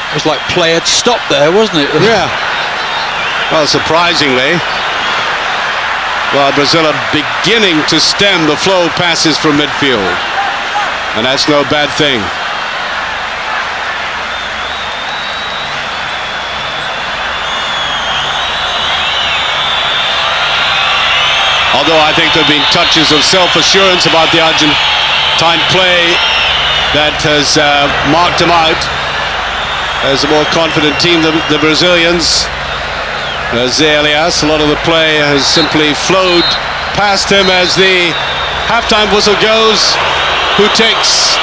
It was like play had stopped there, wasn't it? Yeah. Well, surprisingly. Well, Brazil are beginning to stem the flow of passes from midfield, and that's no bad thing. Although I think there have been touches of self-assurance about the Argentine play that has marked them out as a more confident team than the Brazilians. Elias, a lot of the play has simply flowed past him as the halftime whistle goes. Who takes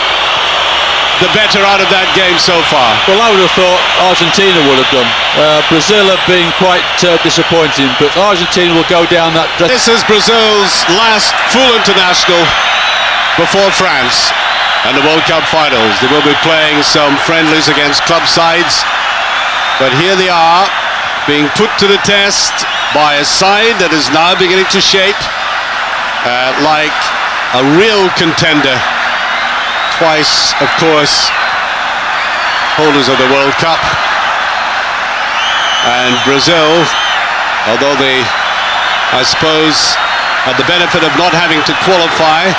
the better out of that game so far? Well, I would have thought Argentina would have done. Brazil have been quite disappointing, but Argentina will go down that. This is Brazil's last full international before France and the World Cup finals. They will be playing some friendlies against club sides, but here they are, being put to the test by a side that is now beginning to shape like a real contender. Twice, of course, holders of the World Cup. And Brazil, although they, I suppose, had the benefit of not having to qualify,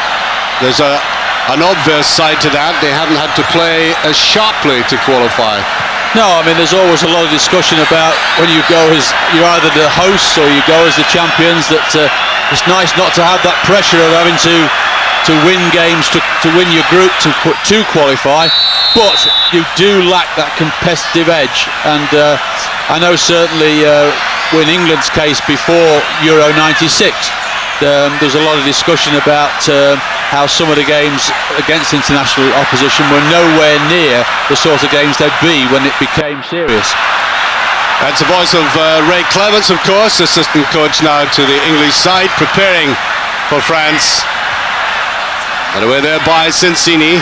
there's an obvious side to that. They haven't had to play as sharply to qualify. No, I mean, there's always a lot of discussion about when you go as, you're either the hosts or you go as the champions, that it's nice not to have that pressure of having to win games, to win your group, to qualify, but you do lack that competitive edge. And I know certainly in England's case before Euro 96, there's a lot of discussion about how some of the games against international opposition were nowhere near the sort of games they'd be when it became serious. That's the voice of Ray Clements, of course, assistant coach now to the English side, preparing for France. And away there by Sensini.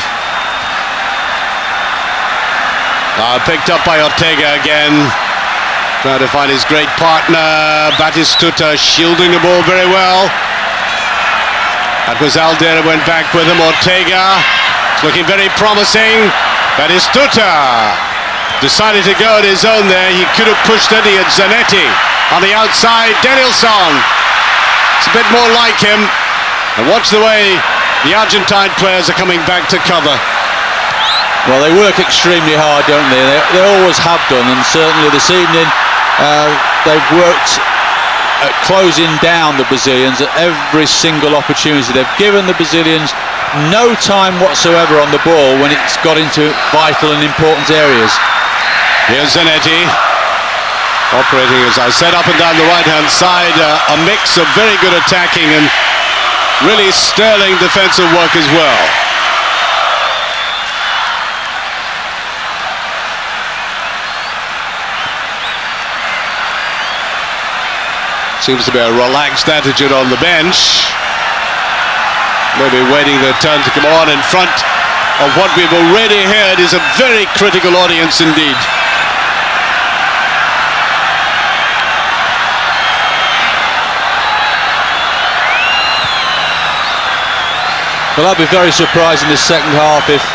Picked up by Ortega again. Trying to find his great partner, Batistuta, shielding the ball very well. That was Alder, went back with him. Ortega, looking very promising. Batistuta decided to go at his own there. He could have pushed it. He had Zanetti on the outside. Danielson, it's a bit more like him. And watch the way the Argentine players are coming back to cover. Well, they work extremely hard, don't they? They always have done, and certainly this evening they've worked at closing down the Brazilians at every single opportunity. They've given the Brazilians no time whatsoever on the ball when it's got into vital and important areas. Here's Zanetti, operating, as I said, up and down the right-hand side. A mix of very good attacking and really sterling defensive work as well. Seems to be a relaxed attitude on the bench. Maybe waiting their turn to come on in front of what we've already heard is a very critical audience indeed. Well, I'd be very surprised in the second half if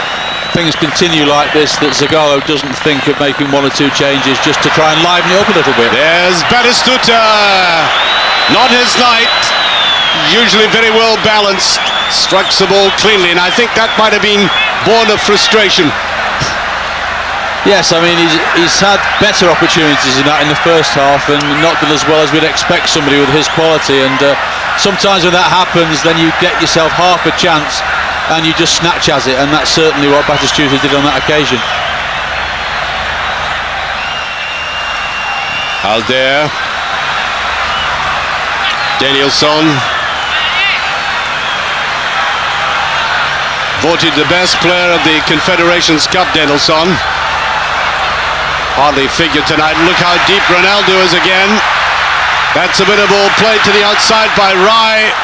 things continue like this, that Zagallo doesn't think of making one or two changes just to try and liven it up a little bit. There's Batistuta, not his night, usually very well balanced, strikes the ball cleanly, and I think that might have been born of frustration. Yes, I mean, he's had better opportunities than that in the first half and not done as well as we'd expect somebody with his quality, and sometimes when that happens then you get yourself half a chance and you just snatch at it, and that's certainly what Batistuta did on that occasion. Alder, Danielson, voted the best player of the Confederations Cup, Danielson. Hardly figured tonight. Look how deep Ronaldo is again. That's a bit of ball played to the outside by Rai.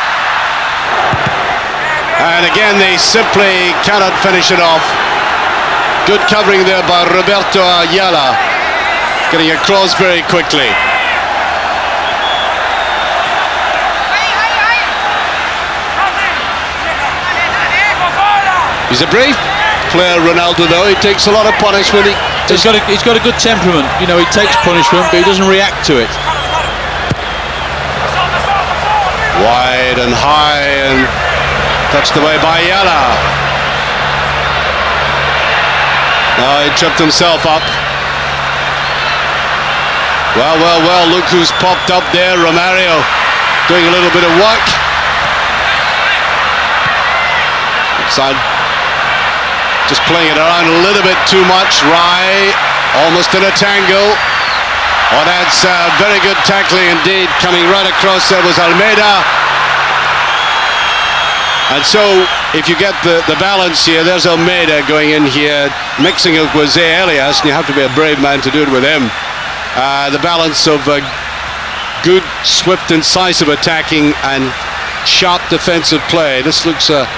And again, they simply cannot finish it off. Good covering there by Roberto Ayala. Getting across very quickly. He's a brave player, Ronaldo, though. He takes a lot of punishment. He's got a good temperament. You know, he takes punishment, but he doesn't react to it. Wide and high and touched away by Ayala. Now he tripped himself up. Well, look who's popped up there. Romario doing a little bit of work. Outside, just playing it around a little bit too much. Rai almost in a tangle. Oh, that's very good tackling indeed. Coming right across there was Almeyda. And so, if you get the balance here, there's Almeyda going in here, mixing it with Zé Elias, and you have to be a brave man to do it with him. The balance of good, swift, incisive attacking and sharp defensive play. This looks a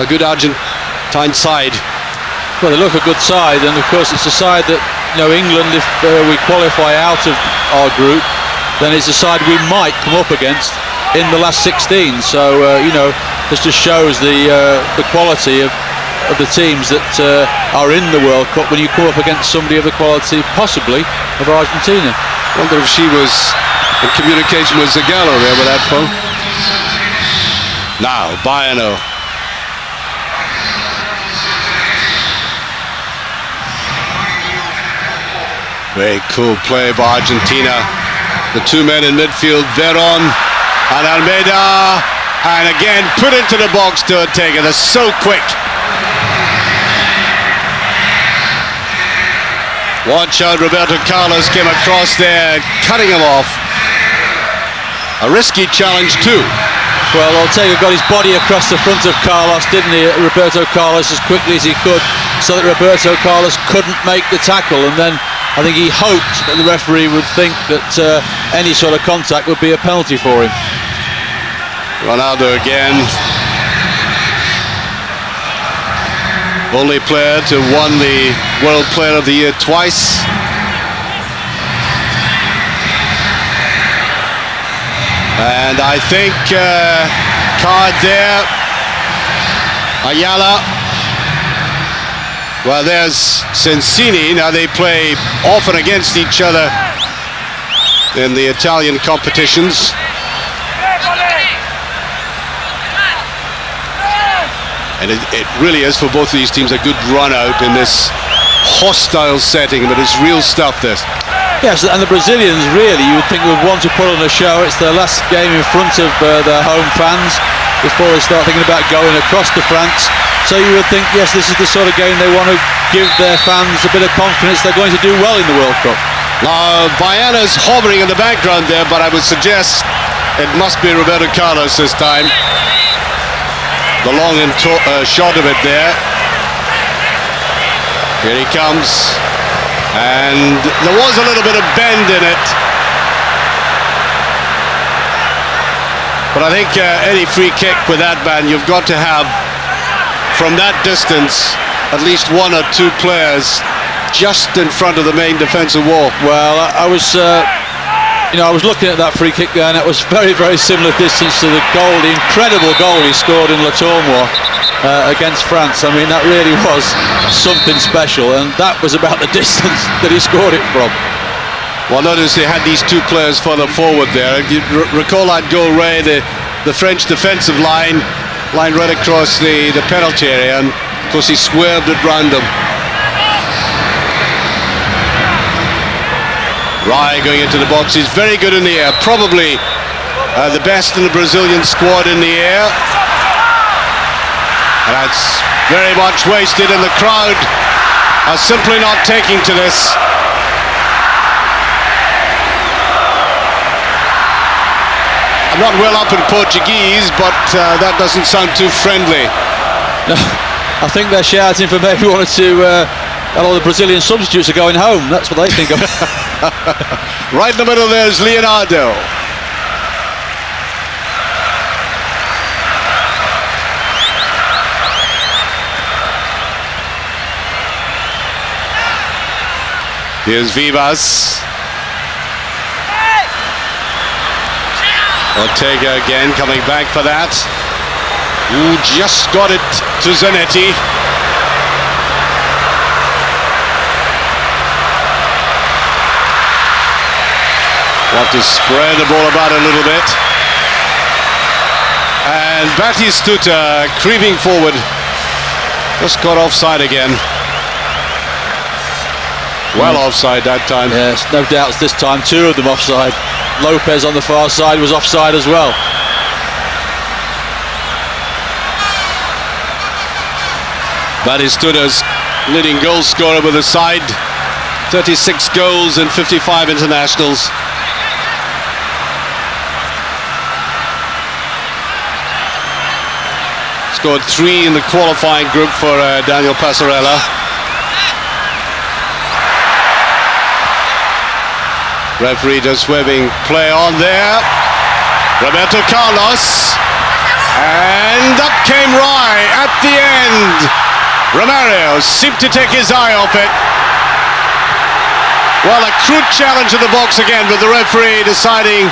good Argentine side. Well, they look a good side, and of course it's a side that, you know, England, if we qualify out of our group, then it's a side we might come up against in the last 16. So, you know, this just shows the quality of the teams that are in the World Cup when you come up against somebody of the quality, possibly, of Argentina. I wonder if she was in communication with Zagallo there with that phone. Now, Bayano. Very cool play by Argentina. The two men in midfield, Veron and Almeyda. And again, put into the box to Ortega. They're so quick. Watch out, Roberto Carlos came across there, cutting him off. A risky challenge too. Well, Ortega got his body across the front of Carlos, didn't he, Roberto Carlos, as quickly as he could, so that Roberto Carlos couldn't make the tackle, and then I think he hoped that the referee would think that any sort of contact would be a penalty for him. Ronaldo again. Only player to won the World Player of the Year twice. And I think card there. Ayala. Well, there's Sensini. Now they play often against each other in the Italian competitions. And it really is, for both of these teams, a good run out in this hostile setting, but it's real stuff, this. Yes, and the Brazilians really, you would think, would want to put on a show. It's their last game in front of their home fans before they start thinking about going across to France. So you would think, yes, this is the sort of game they want to give their fans a bit of confidence they're going to do well in the World Cup. Now, Bayana's hovering in the background there, but I would suggest it must be Roberto Carlos this time. The long and short of it there. Here he comes. And there was a little bit of bend in it. But I think any free kick with that man, you've got to have, from that distance, at least one or two players just in front of the main defensive wall. Well, I was looking at that free kick there, and it was very, very similar distance to the goal, the incredible goal he scored in Le Tournoi against France. I mean, that really was something special, and that was about the distance that he scored it from. Well, notice they had these two players further forward there. If you recall that goal, Ray, the French defensive line right across the penalty area, and of course he swerved it round them. Rai going into the box. He's very good in the air. Probably the best in the Brazilian squad in the air. And that's very much wasted, and the crowd are simply not taking to this. I'm not well up in Portuguese, but that doesn't sound too friendly. No, I think they're shouting for maybe one or two. A lot of the Brazilian substitutes are going home. That's what they think of. Right in the middle there's Leonardo. Here's Vivas. Ortega again coming back for that. Ooh, just got it to Zanetti. Want to spread the ball about a little bit. And Batistuta creeping forward. Just got offside again. Well offside that time. Yes, no doubts this time. Two of them offside. Lopez on the far side was offside as well. Batistuta's leading goal scorer with the side. 36 goals and 55 internationals. Scored 3 in the qualifying group for Daniel Passarella. Referee does swerving play on there. Roberto Carlos. And up came Rai at the end. Romario seemed to take his eye off it. Well, a crude challenge in the box again, with the referee deciding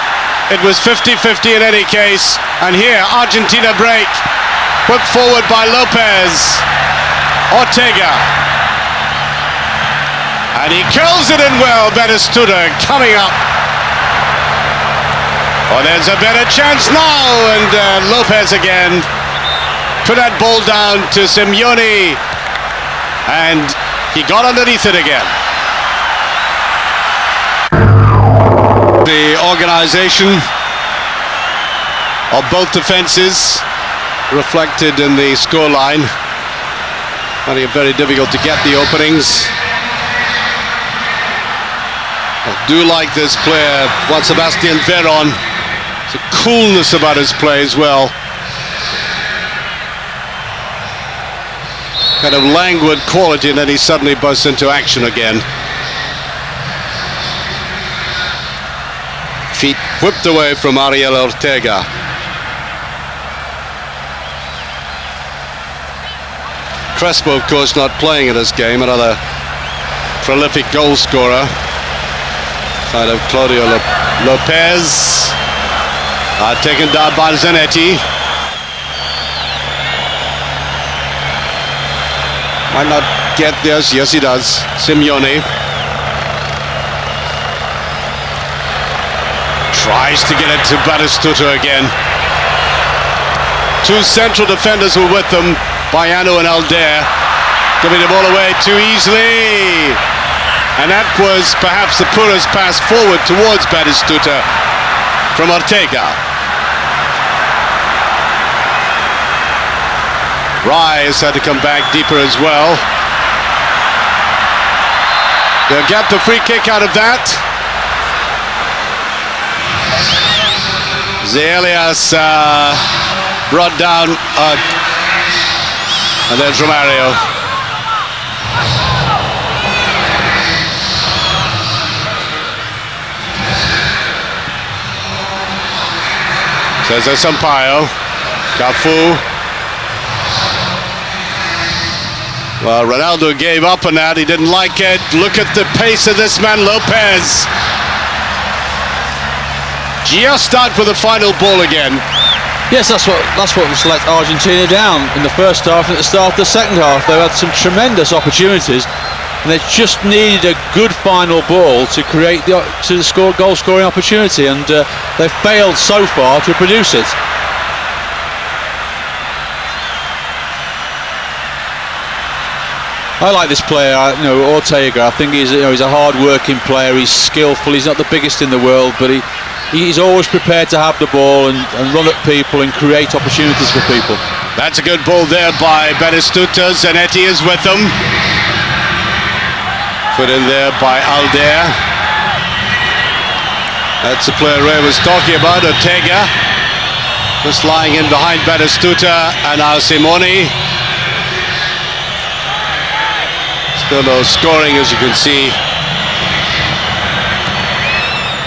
it was 50-50 in any case. And here, Argentina break. Put forward by Lopez. Ortega. And he curls it in well, Batistuta coming up. Oh, there's a better chance now, and Lopez again. Put that ball down to Simeone. And he got underneath it again. The organization of both defenses reflected in the scoreline. Finding it very difficult to get the openings. I do like this player, Juan Sebastian Veron. There's a coolness about his play as well. Kind of languid quality, and then he suddenly bursts into action again. Feet whipped away from Ariel Ortega. Crespo, of course, not playing in this game, another prolific goal scorer. Side of Claudio Lopez. Taken down by Zanetti. Might not get this. Yes, he does. Simeone tries to get it to Batistuta again. Two central defenders were with them, Bayano and Aldair, giving the ball away too easily. And that was perhaps the poorest pass forward towards Batistuta from Ortega. Rice had to come back deeper as well. They'll get the free kick out of that. Elias brought down, and there's Romario. Cesar Sampaio, Cafu. Well, Ronaldo gave up on that. He didn't like it. Look at the pace of this man, Lopez. Just out for the final ball again. Yes, that's what was let Argentina down in the first half and at the start of the second half. They had some tremendous opportunities, and they just needed a good final ball to create the goal scoring opportunity, and they've failed so far to produce it. I like this player, Ortega. I think he's a hard-working player. He's skillful. He's not the biggest in the world, but he's always prepared to have the ball and run at people and create opportunities for people. That's a good ball there by Batistuta. Zanetti is with them. Put in there by Aldair. That's the player Ray was talking about, Ortega. Just lying in behind Batistuta, and now Simeone. Still no scoring, as you can see.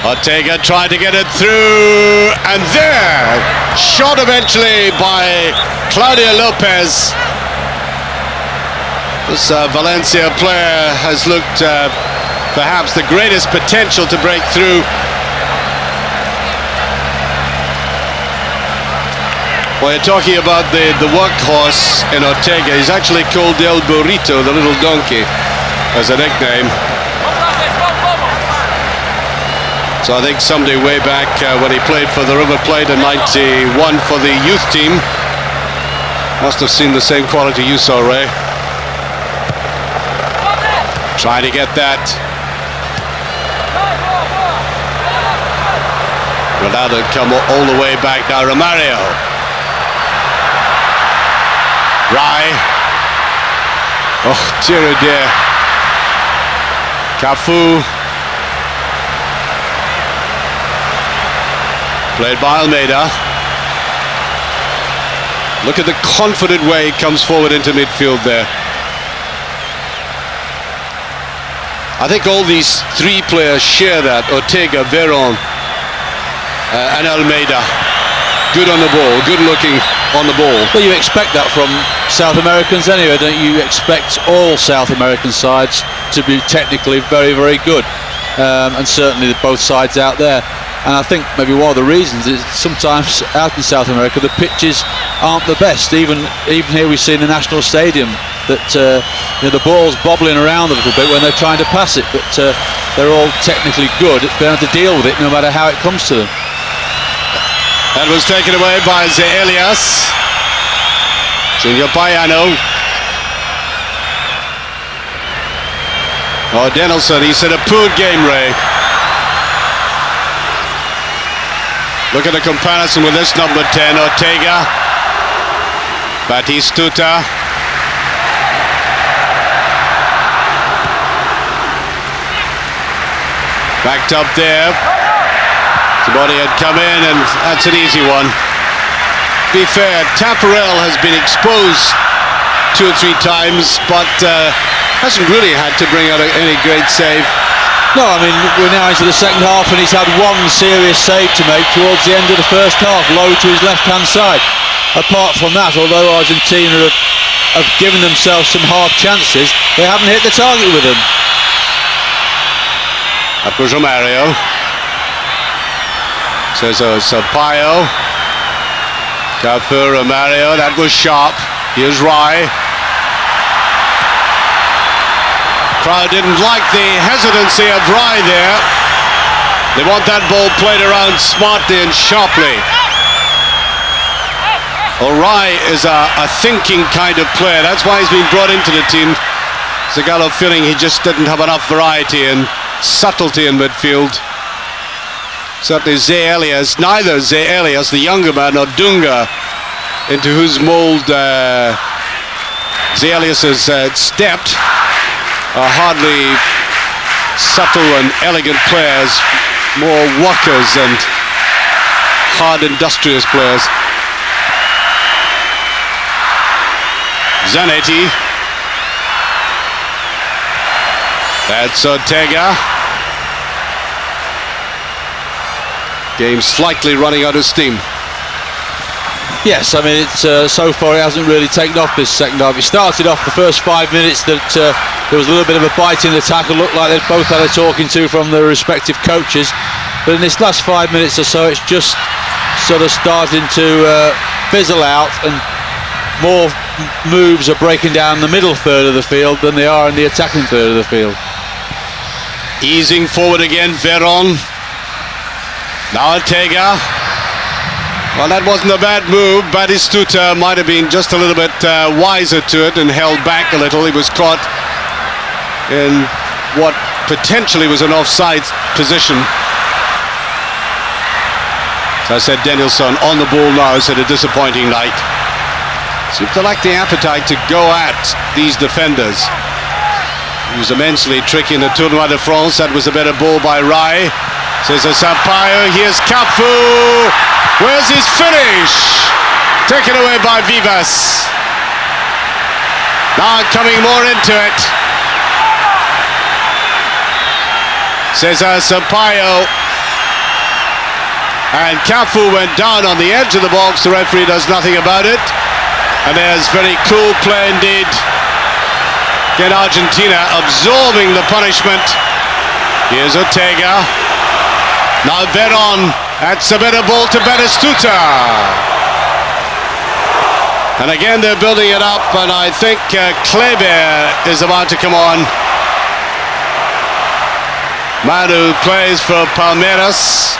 Ortega tried to get it through, and there! Shot eventually by Claudio Lopez. This Valencia player has looked perhaps the greatest potential to break through. Well, you're talking about the workhorse in Ortega. He's actually called El Burrito, the little donkey, as a nickname. So I think somebody way back when he played for the River Plate in '91 for the youth team must have seen the same quality you saw, Ray. Trying to get that. Ronaldo come all the way back now. Romario. Rai. Oh, dear, oh dear. Cafu. Played by Almeyda. Look at the confident way he comes forward into midfield there. I think all these three players share that. Ortega, Veron, and Almeyda. Good on the ball, good looking on the ball. Well, you expect that from South Americans anyway, don't you? You expect all South American sides to be technically very, very good. And certainly both sides out there. And I think maybe one of the reasons is sometimes out in South America the pitches aren't the best. Even here we see in the National Stadium that the ball's bobbling around a little bit when they're trying to pass it, but they're all technically good at being able to deal with it no matter how it comes to them. That was taken away by Elias. Junior Bayano. Oh, Denelson, he said a poor game, Ray. Look at the comparison with this number 10, Ortega. Batistuta. Backed up there. Body had come in, and that's an easy one. To be fair, Taparel has been exposed 2 or 3 times, but hasn't really had to bring out any great save. No, I mean, we're now into the second half and he's had one serious save to make towards the end of the first half, low to his left-hand side. Apart from that, although Argentina have given themselves some half chances, they haven't hit the target with them. That was Romario. Cesar Sampaio. Cafu, Romario, that was sharp. Here's Rai. Crowd didn't like the hesitancy of Rai there. They want that ball played around smartly and sharply. Well, Rai is a thinking kind of player. That's why he's been brought into the team. Zagallo feeling he just didn't have enough variety and subtlety in midfield. Certainly neither Zé Elias, the younger man, nor Dunga, into whose mould Zé Elias has stepped, are hardly subtle and elegant players, more workers and hard, industrious players. Zanetti. That's Ortega. Game slightly running out of steam. Yes, I mean, it's so far it hasn't really taken off this second half. It started off the first 5 minutes that there was a little bit of a bite in the tackle. Looked like they'd both had a talking to from their respective coaches. But in this last 5 minutes or so, it's just sort of starting to fizzle out, and more moves are breaking down the middle third of the field than they are in the attacking third of the field. Easing forward again, Veron. Now Ortega. Well, that wasn't a bad move. Batistuta might have been just a little bit wiser to it and held back a little. He was caught in what potentially was an offside position. So I said Danielson on the ball now. It's had a disappointing night. Seems to lack the appetite to go at these defenders. He was immensely tricky in the Tournoi de France. That was a better ball by Rai. Cesar Sampaio. Here's Cafu. Where's his finish? Taken away by Vivas. Now coming more into it. Cesar Sampaio. And Cafu went down on the edge of the box. The referee does nothing about it. And there's very cool play indeed. Again, Argentina absorbing the punishment. Here's Ortega. Now Veron. That's a better ball to Batistuta. And again, they're building it up, and I think Claudio is about to come on. Manu plays for Palmeiras,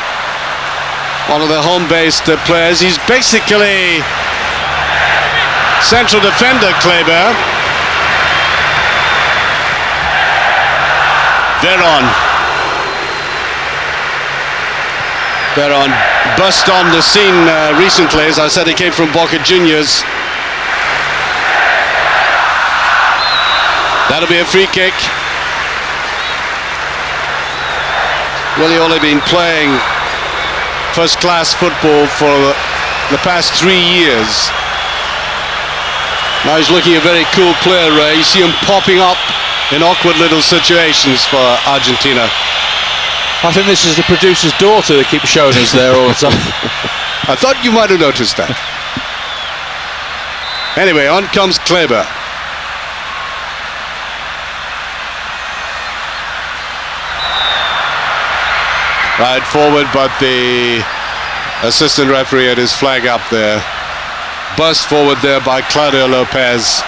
one of the home-based players. He's basically central defender, Claudio. Veron burst on the scene recently. As I said, he came from Boca Juniors. That'll be a free kick. Really only been playing first-class football for the past 3 years. Now he's looking a very cool player, Ray. You see him popping up in awkward little situations for Argentina. I think this is the producer's daughter that keeps showing us there all the time. I thought you might have noticed that. Anyway, on comes Kleber. Right forward, but the assistant referee had his flag up there. Burst forward there by Claudio Lopez.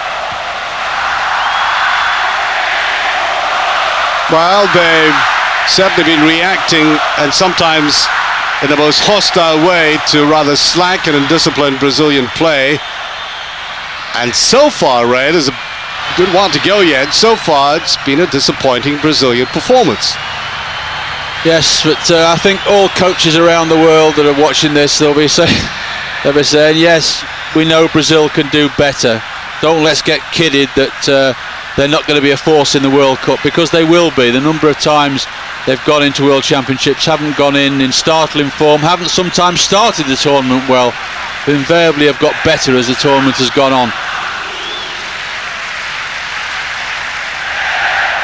Well, they've certainly been reacting, and sometimes in the most hostile way, to rather slack and undisciplined Brazilian play. And so far, Ray, there's a good while to go yet. So far, it's been a disappointing Brazilian performance. Yes, but I think all coaches around the world that are watching this, they'll be saying, yes, we know Brazil can do better. Don't let's get kidded that they're not going to be a force in the World Cup, because they will be. The number of times they've gone into World Championships, haven't gone in startling form, haven't sometimes started the tournament well, but invariably have got better as the tournament has gone on.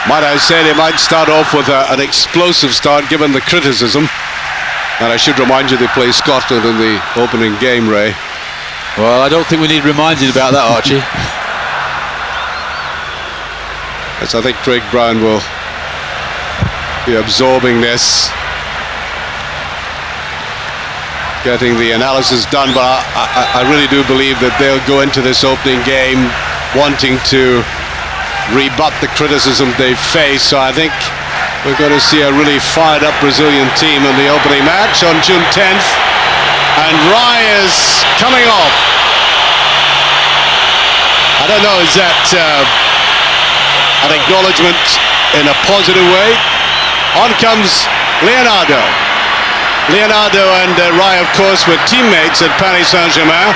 Might I say they might start off with an explosive start given the criticism. And I should remind you they play Scotland in the opening game, Ray. Well, I don't think we need reminded about that, Archie. Yes, I think Craig Brown will be absorbing this, getting the analysis done, but I really do believe that they'll go into this opening game wanting to rebut the criticism they've faced. So I think we're going to see a really fired up Brazilian team in the opening match on June 10th. And Rai is coming off. I don't know, is that an acknowledgement in a positive way? On comes Leonardo. Leonardo and Rai, of course, were teammates at Paris Saint-Germain.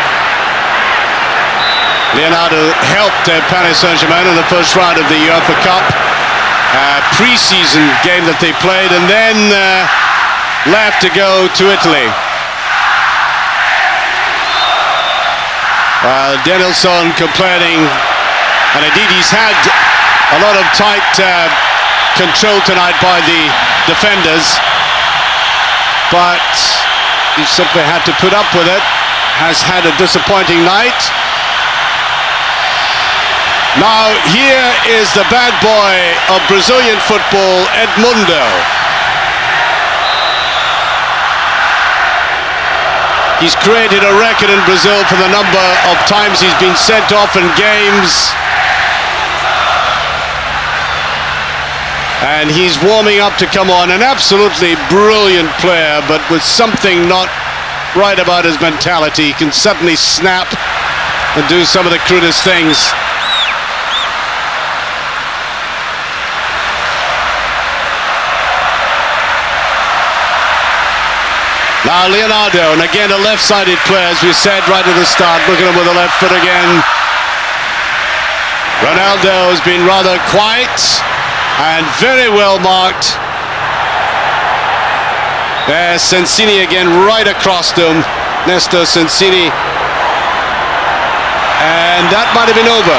Leonardo helped Paris Saint-Germain in the first round of the UEFA Cup. Pre-season game that they played, and then left to go to Italy. Danielson complaining, and indeed he's had a lot of tight control tonight by the defenders, but he simply had to put up with it. Has had a disappointing night. Now here is the bad boy of Brazilian football, Edmundo. He's created a record in Brazil for the number of times he's been sent off in games. And he's warming up to come on. An absolutely brilliant player, but with something not right about his mentality. He can suddenly snap and do some of the crudest things. Now Leonardo, and again a left-sided player, as we said right at the start. Look at him with the left foot again. Ronaldo has been rather quiet and very well marked. There's Sensini again, right across to him. Nestor Sensini. And that might have been over.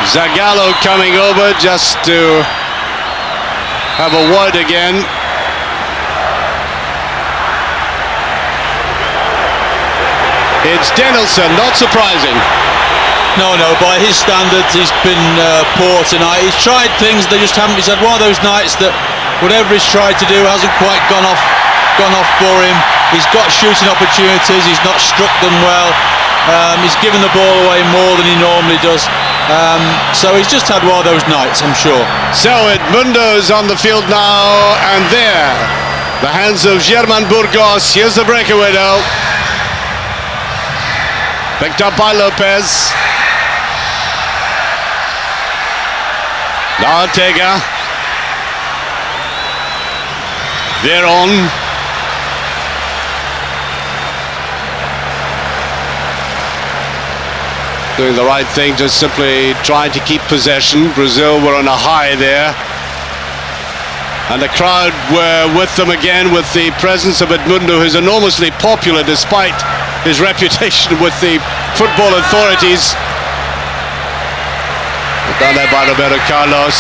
Zagallo coming over just to have a word again. It's Danielson, not surprising. No, by his standards, he's been poor tonight. He's tried things, they just haven't. He's had one of those nights that whatever he's tried to do hasn't quite gone off for him. He's got shooting opportunities, he's not struck them well. He's given the ball away more than he normally does. So he's just had one of those nights, I'm sure. So Edmundo's on the field now, and there, the hands of German Burgos. Here's the breakaway though. Picked up by Lopez. Now Ortega. Veron. Doing the right thing, just simply trying to keep possession. Brazil were on a high there. And the crowd were with them again, with the presence of Edmundo, who's enormously popular despite his reputation with the football authorities. Done there by Roberto Carlos.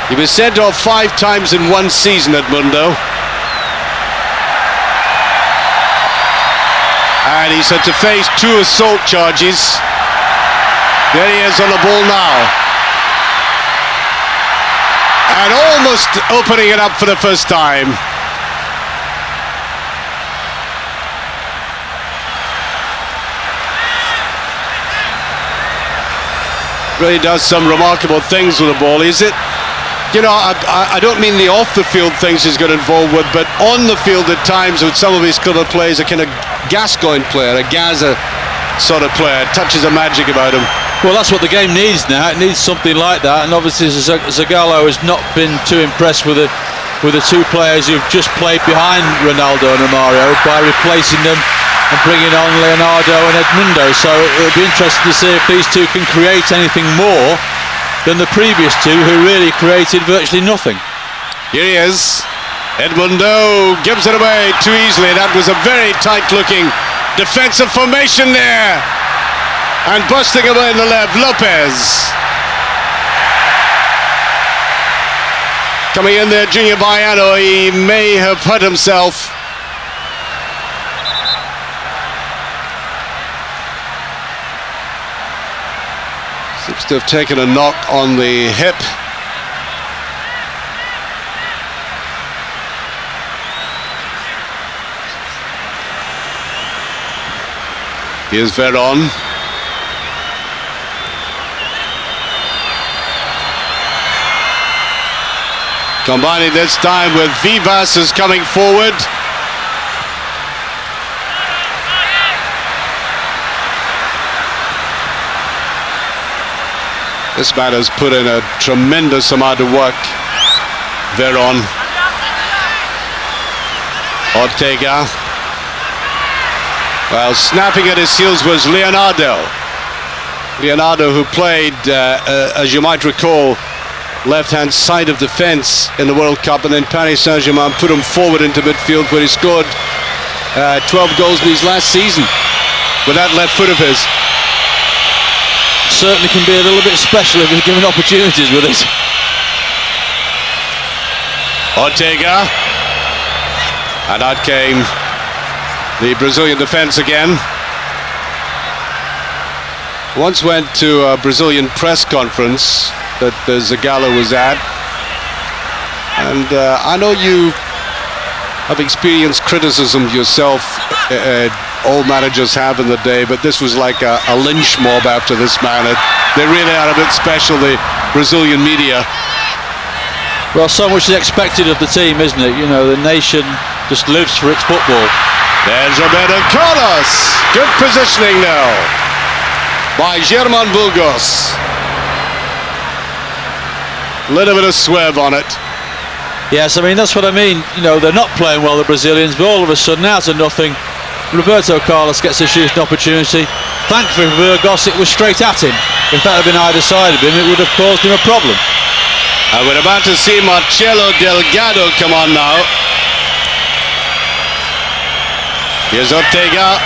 He was sent off 5 times in one season, Edmundo. And he's had to face 2 assault charges. There he is on the ball now. And almost opening it up for the first time. Really does some remarkable things with the ball. Is it? You know, I don't mean the off-the-field things he's got involved with, but on the field at times with some of his clever plays, a kind of Gascoigne player, a Gaza sort of player, touches of magic about him. Well, that's what the game needs now. It needs something like that, and obviously Zagallo has not been too impressed with the 2 players who've just played behind Ronaldo and Romario by replacing them and bringing on Leonardo and Edmundo. So it'll be interesting to see if these two can create anything more than the previous two, who really created virtually nothing. Here he is. Edmundo gives it away too easily. That was a very tight-looking defensive formation there. And busting away in the left, Lopez. Coming in there, Junior Baiano. He may have hurt himself. Seems to have taken a knock on the hip. Here's Veron. Combining this time with Vivas is coming forward. This man has put in a tremendous amount of work. Veron. Ortega. Well, snapping at his heels was Leonardo. Leonardo, who played, as you might recall, left-hand side of the fence in the World Cup, and then Paris Saint-Germain put him forward into midfield, where he scored 12 goals in his last season with that left foot of his. Certainly can be a little bit special if he's given opportunities with it. Ortega. And out came the Brazilian defense again. Once went to a Brazilian press conference that Zagallo was at, and I know you have experienced criticism yourself, all managers have in the day, but this was like a lynch mob after this man. They really are a bit special, the Brazilian media. Well, so much is expected of the team, isn't it? You know, the nation just lives for its football. There's Roberto Carlos. Good positioning now by German Burgos. A little bit of swerve on it. Yes, I mean, that's what I mean. You know, they're not playing well, the Brazilians, but all of a sudden, out of nothing, Roberto Carlos gets a shooting opportunity. Thankfully for Burgos, it was straight at him. If that had been either side of him, it would have caused him a problem. And we're about to see Marcelo Delgado come on now. Here's Ortega.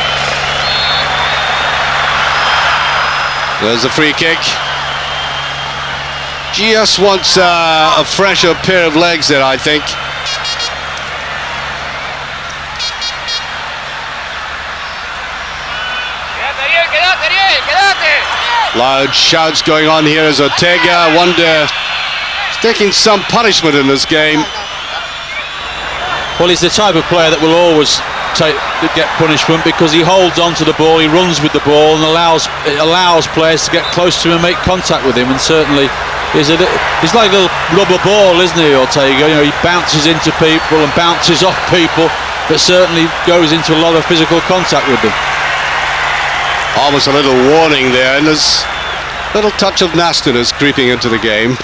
There's a free kick. Just wants a fresher pair of legs there, I think. Loud shouts going on here as Ortega. I wonder, he's taking some punishment in this game. Well, he's the type of player that will always get punishment, because he holds on to the ball, he runs with the ball, and allows players to get close to him and make contact with him. And certainly he's like a little rubber ball, isn't he, Ortega? You know, he bounces into people and bounces off people, but certainly goes into a lot of physical contact with them. Almost a little warning there, and there's a little touch of nastiness creeping into the game.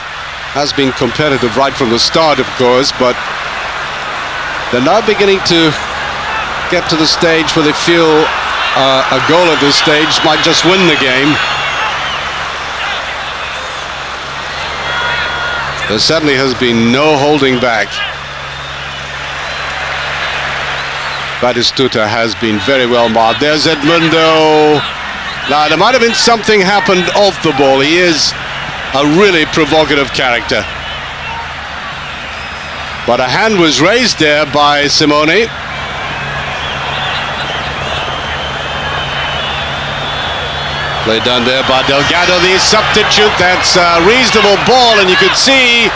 Has been competitive right from the start, of course, but they're now beginning to get to the stage where they feel a goal at this stage might just win the game. There certainly has been no holding back. Batistuta has been very well marked. There's Edmundo. Now, there might have been something happened off the ball. He is a really provocative character. But a hand was raised there by Simeone. Played down there by Delgado, the substitute. That's a reasonable ball, and you could see,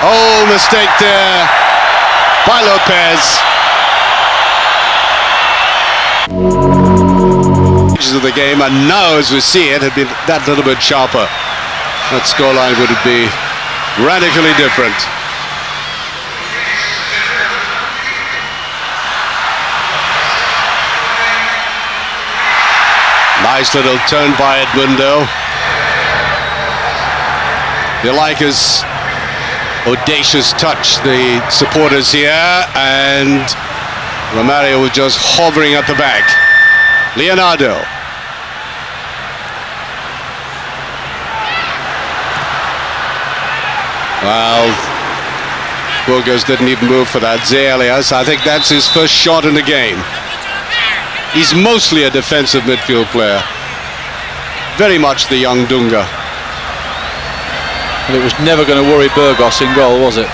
oh, mistake there by Lopez. Of the game, and now as we see it, had been that little bit sharper, that scoreline would be radically different. Nice little turn by Edmundo. You like his audacious touch, the supporters here, and Romario was just hovering at the back. Leonardo. Well, Burgos didn't even move for that. Alias, I think that's his first shot in the game. He's mostly a defensive midfield player. Very much the young Dunga. And it was never going to worry Burgos in goal, was it?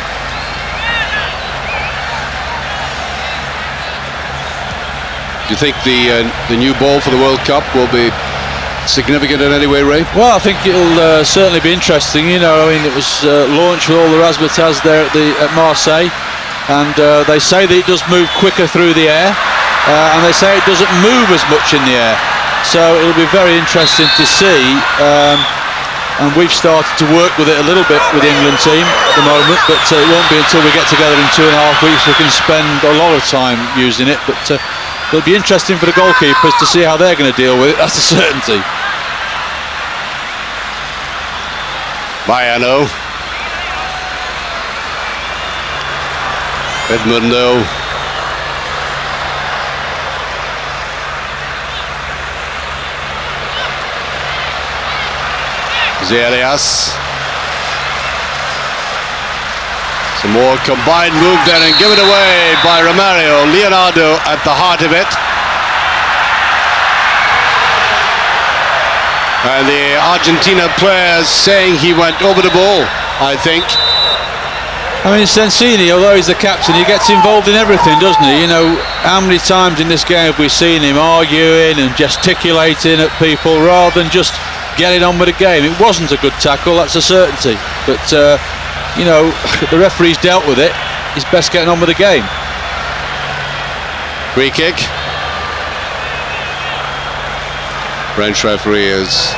Do you think the new ball for the World Cup will be significant in any way, Ray? Well, I think it'll certainly be interesting. You know, I mean, it was launched with all the razzmatazz there at Marseille, and they say that it does move quicker through the air, and they say it doesn't move as much in the air. So it'll be very interesting to see. And we've started to work with it a little bit with the England team at the moment, but it won't be until we get together in 2.5 weeks we can spend a lot of time using it. But it'll be interesting for the goalkeepers to see how they're going to deal with it. That's a certainty. Mariano. Edmundo. Alias. Some more combined move there and given away by Romario. Leonardo at the heart of it. And the Argentina players saying he went over the ball, I think. I mean, Sensini, although he's the captain, he gets involved in everything, doesn't he? You know, how many times in this game have we seen him arguing and gesticulating at people rather than just getting on with the game? It wasn't a good tackle, that's a certainty. But, you know, the referee's dealt with it. He's best getting on with the game. Free kick. French referee has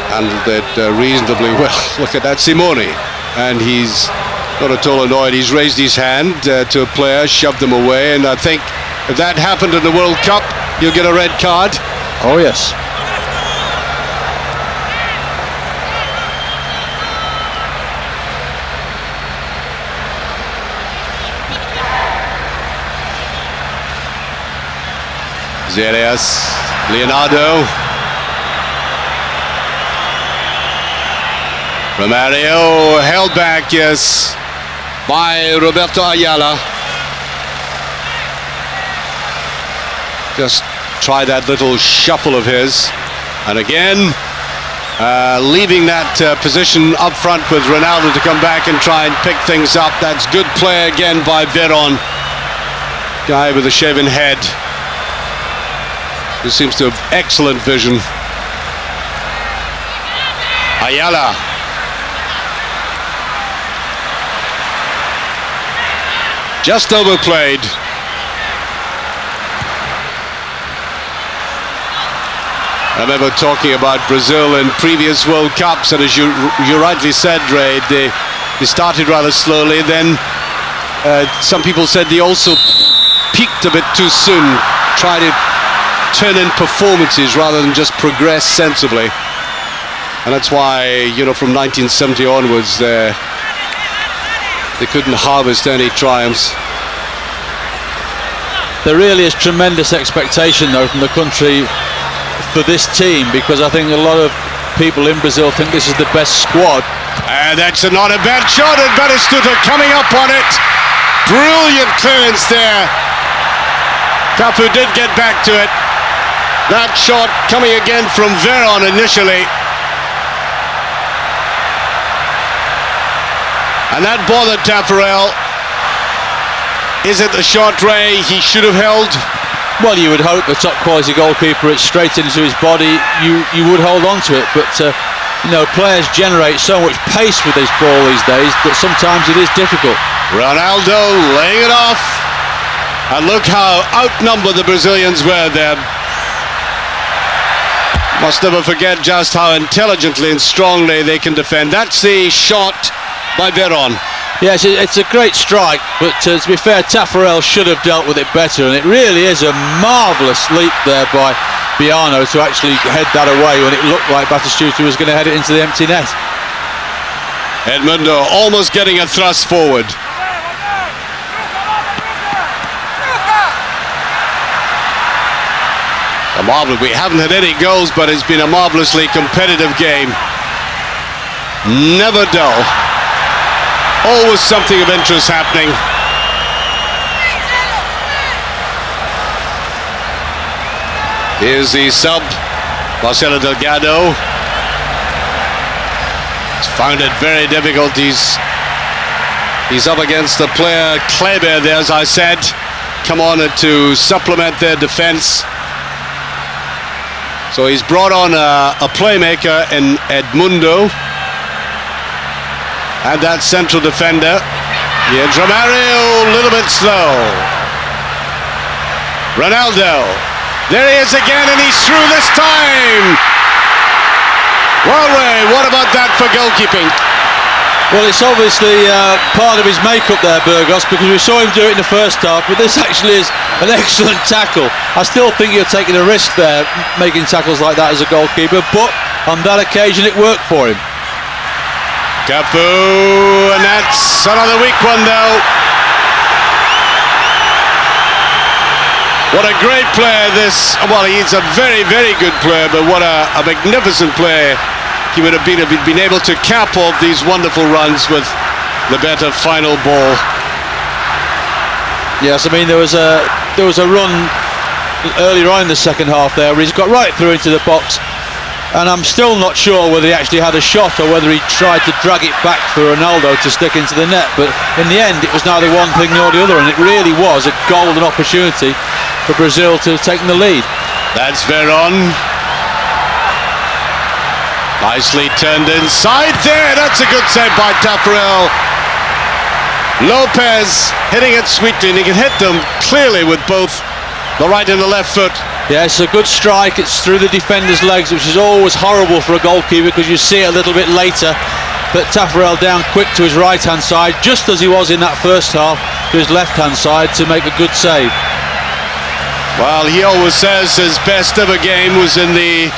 handled it reasonably well. Look at that, Simeone. And he's not at all annoyed. He's raised his hand to a player, shoved him away. And I think if that happened in the World Cup, you'll get a red card. Oh, yes. Alias, Leonardo, Romario held back, yes, by Roberto Ayala. Just try that little shuffle of his, and again leaving that position up front with Ronaldo to come back and try and pick things up. That's good play again by Veron, guy with a shaven head. He seems to have excellent vision. Ayala. Just overplayed. I remember talking about Brazil in previous World Cups, and as you rightly said, Ray, they started rather slowly. Then some people said they also peaked a bit too soon, tried to turn in performances rather than just progress sensibly, and that's why, you know, from 1970 onwards they couldn't harvest any triumphs. There really is tremendous expectation though from the country for this team, because I think a lot of people in Brazil think this is the best squad. And that's not a bad shot, and Batistuta coming up on it. Brilliant clearance there. Cafu did get back to it. That shot coming again from Veron initially. And that bothered Tafarel. Is it the shot, Ray, he should have held? Well, you would hope a top quality goalkeeper, it's straight into his body, you would hold on to it, but you know, players generate so much pace with this ball these days that sometimes it is difficult. Ronaldo laying it off, and look how outnumbered the Brazilians were there. Must never forget just how intelligently and strongly they can defend. That's the shot by Veron. Yes, it's a great strike, but to be fair, Tafarel should have dealt with it better, and it really is a marvellous leap there by Biano to actually head that away when it looked like Batistuta was going to head it into the empty net. Edmundo almost getting a thrust forward. We haven't had any goals, but it's been a marvelously competitive game. Never dull. Always something of interest happening. Here's the sub, Marcelo Delgado. He's found it very difficult. He's up against the player Claudio there, as I said. Come on to supplement their defense. So he's brought on a playmaker in Edmundo. And that central defender. Yeah, Roberto, a little bit slow. Ronaldo. There he is again, and he's through this time. Well, Ray, what about that for goalkeeping? Well, it's obviously part of his makeup there, Burgos, because we saw him do it in the first half, but this actually is an excellent tackle. I still think you're taking a risk there, making tackles like that as a goalkeeper, but on that occasion it worked for him. Cafu, and that's another weak one though. What a great player this, well, he's a very, very good player, but what a magnificent player he would have been if he'd been able to cap off these wonderful runs with the better final ball. Yes, I mean, there was a run earlier on in the second half there where he's got right through into the box, and I'm still not sure whether he actually had a shot or whether he tried to drag it back for Ronaldo to stick into the net, but in the end it was neither one thing nor the other, and it really was a golden opportunity for Brazil to have taken the lead. That's Veron. Nicely turned inside there. That's a good save by Tafarel. Lopez hitting it sweetly, and he can hit them clearly with both the right and the left foot. Yeah, it's a good strike. It's through the defender's legs, which is always horrible for a goalkeeper because you see it a little bit later. But Tafarel down quick to his right-hand side, just as he was in that first half, to his left-hand side to make a good save. Well, he always says his best ever game was in the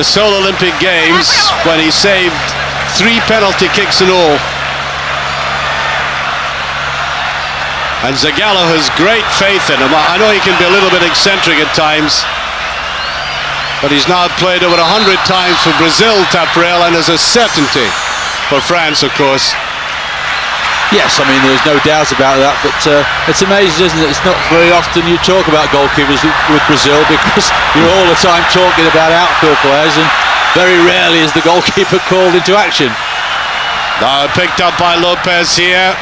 Seoul Olympic Games when he saved 3 penalty kicks in all. And Zagallo has great faith in him. I know he can be a little bit eccentric at times, but he's now played over 100 times for Brazil, Tafarel, and is a certainty for France, of course. Yes, I mean, there's no doubt about that, but it's amazing, isn't it? It's not very often you talk about goalkeepers with Brazil because you're all the time talking about outfield players, and very rarely is the goalkeeper called into action. Now picked up by Lopez here.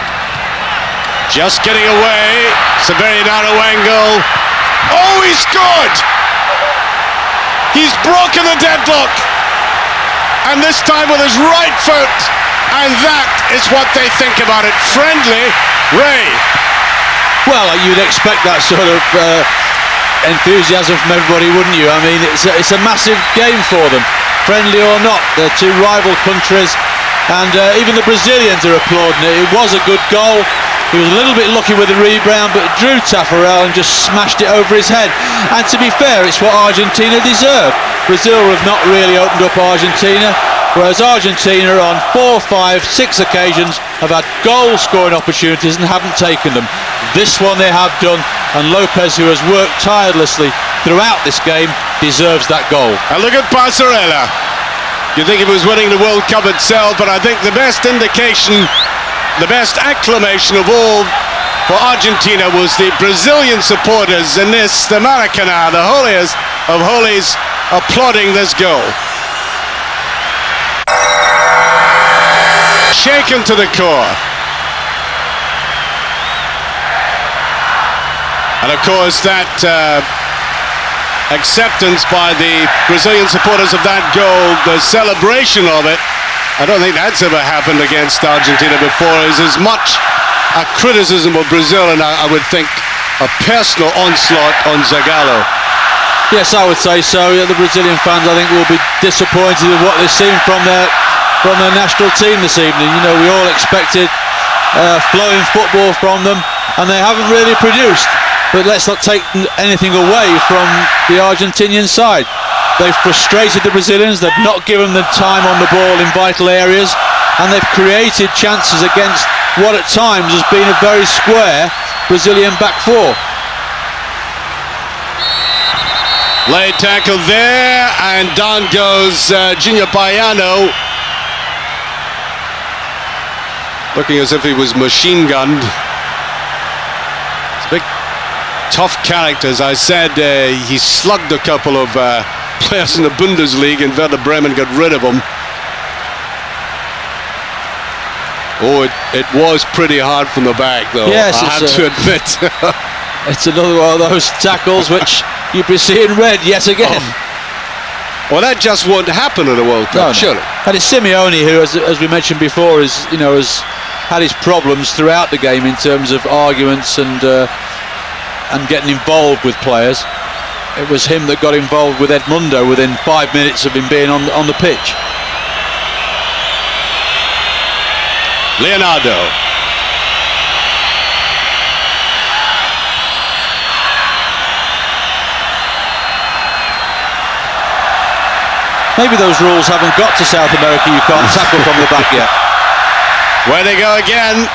Just getting away. It's a very narrow angle. Oh, he scored! He's broken the deadlock, and this time with his right foot. And that is what they think about it. Friendly, Ray. Well, you'd expect that sort of enthusiasm from everybody, wouldn't you? I mean, it's a massive game for them, friendly or not. They're two rival countries, and even the Brazilians are applauding it. It was a good goal. He was a little bit lucky with the rebound, but drew Tafarel and just smashed it over his head. And to be fair, it's what Argentina deserve. Brazil have not really opened up Argentina, whereas Argentina on 4, 5, 6 occasions have had goal-scoring opportunities and haven't taken them. This one they have done, and Lopez, who has worked tirelessly throughout this game, deserves that goal. And look at Passarella. You think he was winning the World Cup itself, but I think the best indication, the best acclamation of all for Argentina was the Brazilian supporters in this, the Maracanã, the holiest of holies, applauding this goal. Shaken to the core. And of course that acceptance by the Brazilian supporters of that goal, the celebration of it, I don't think that's ever happened against Argentina before. Is as much a criticism of Brazil and I would think a personal onslaught on Zagallo. Yes, I would say so. Yeah, the Brazilian fans, I think, will be disappointed with what they've seen from their national team this evening. You know, we all expected flowing football from them, and they haven't really produced. But let's not take anything away from the Argentinian side. They've frustrated the Brazilians, they've not given them time on the ball in vital areas, and they've created chances against what at times has been a very square Brazilian back four. Late tackle there, and down goes Junior Payano. Looking as if he was machine gunned. It's a big, tough character. As I said, he slugged a couple of players in the Bundesliga, and Werder Bremen got rid of him. Oh, it was pretty hard from the back, though. Yes, I have to admit. It's another one of those tackles which you'd be seeing red yet again. Oh. Well, that just won't happen at a World Cup, surely. And it's Simeone who, as we mentioned before, has had his problems throughout the game in terms of arguments and getting involved with players. It was him that got involved with Edmundo within 5 minutes of him being on the pitch. Leonardo. Maybe those rules haven't got to South America. You can't tackle from the back yet. Where they go again.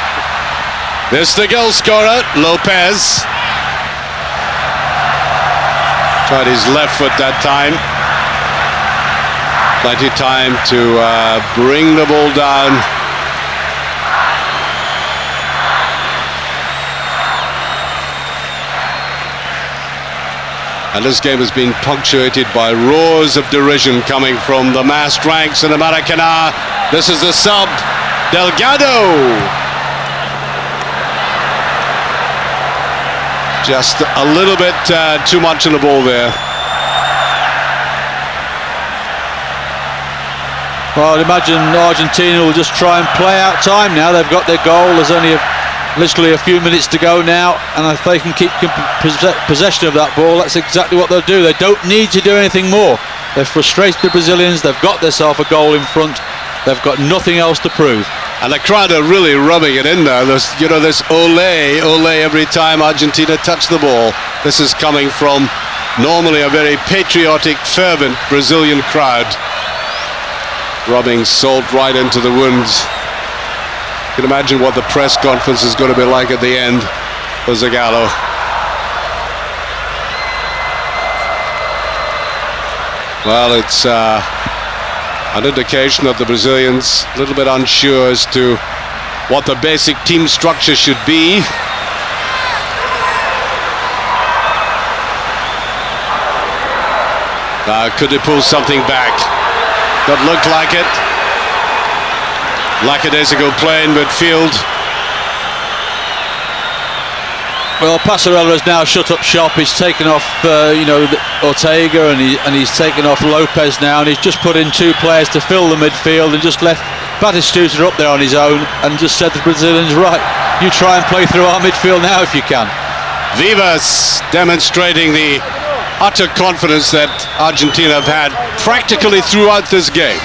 This the goal scorer, Lopez. Tried his left foot that time. Plenty of time to bring the ball down. And this game has been punctuated by roars of derision coming from the massed ranks in the Maracanã. This is the sub, Delgado. Just a little bit too much on the ball there. Well, I'd imagine Argentina will just try and play out time now. They've got their goal. There's only literally a few minutes to go now, and if they can keep possession of that ball, that's exactly what they'll do. They don't need to do anything more. They've frustrated the Brazilians. They've got themselves a goal in front. They've got nothing else to prove. And the crowd are really rubbing it in there. There's, this ole every time Argentina touch the ball. This is coming from normally a very patriotic, fervent Brazilian crowd, rubbing salt right into the wounds. You can imagine what the press conference is going to be like at the end for Zagallo. Well, it's an indication that the Brazilians a little bit unsure as to what the basic team structure should be. Could they pull something back? That looked like it. Lackadaisical play in midfield. Well, Passarella has now shut up shop. He's taken off, Ortega, and he's taken off Lopez now, and he's just put in two players to fill the midfield and just left Batistuta up there on his own and just said to the Brazilians, right, you try and play through our midfield now if you can. Vivas demonstrating the utter confidence that Argentina have had practically throughout this game.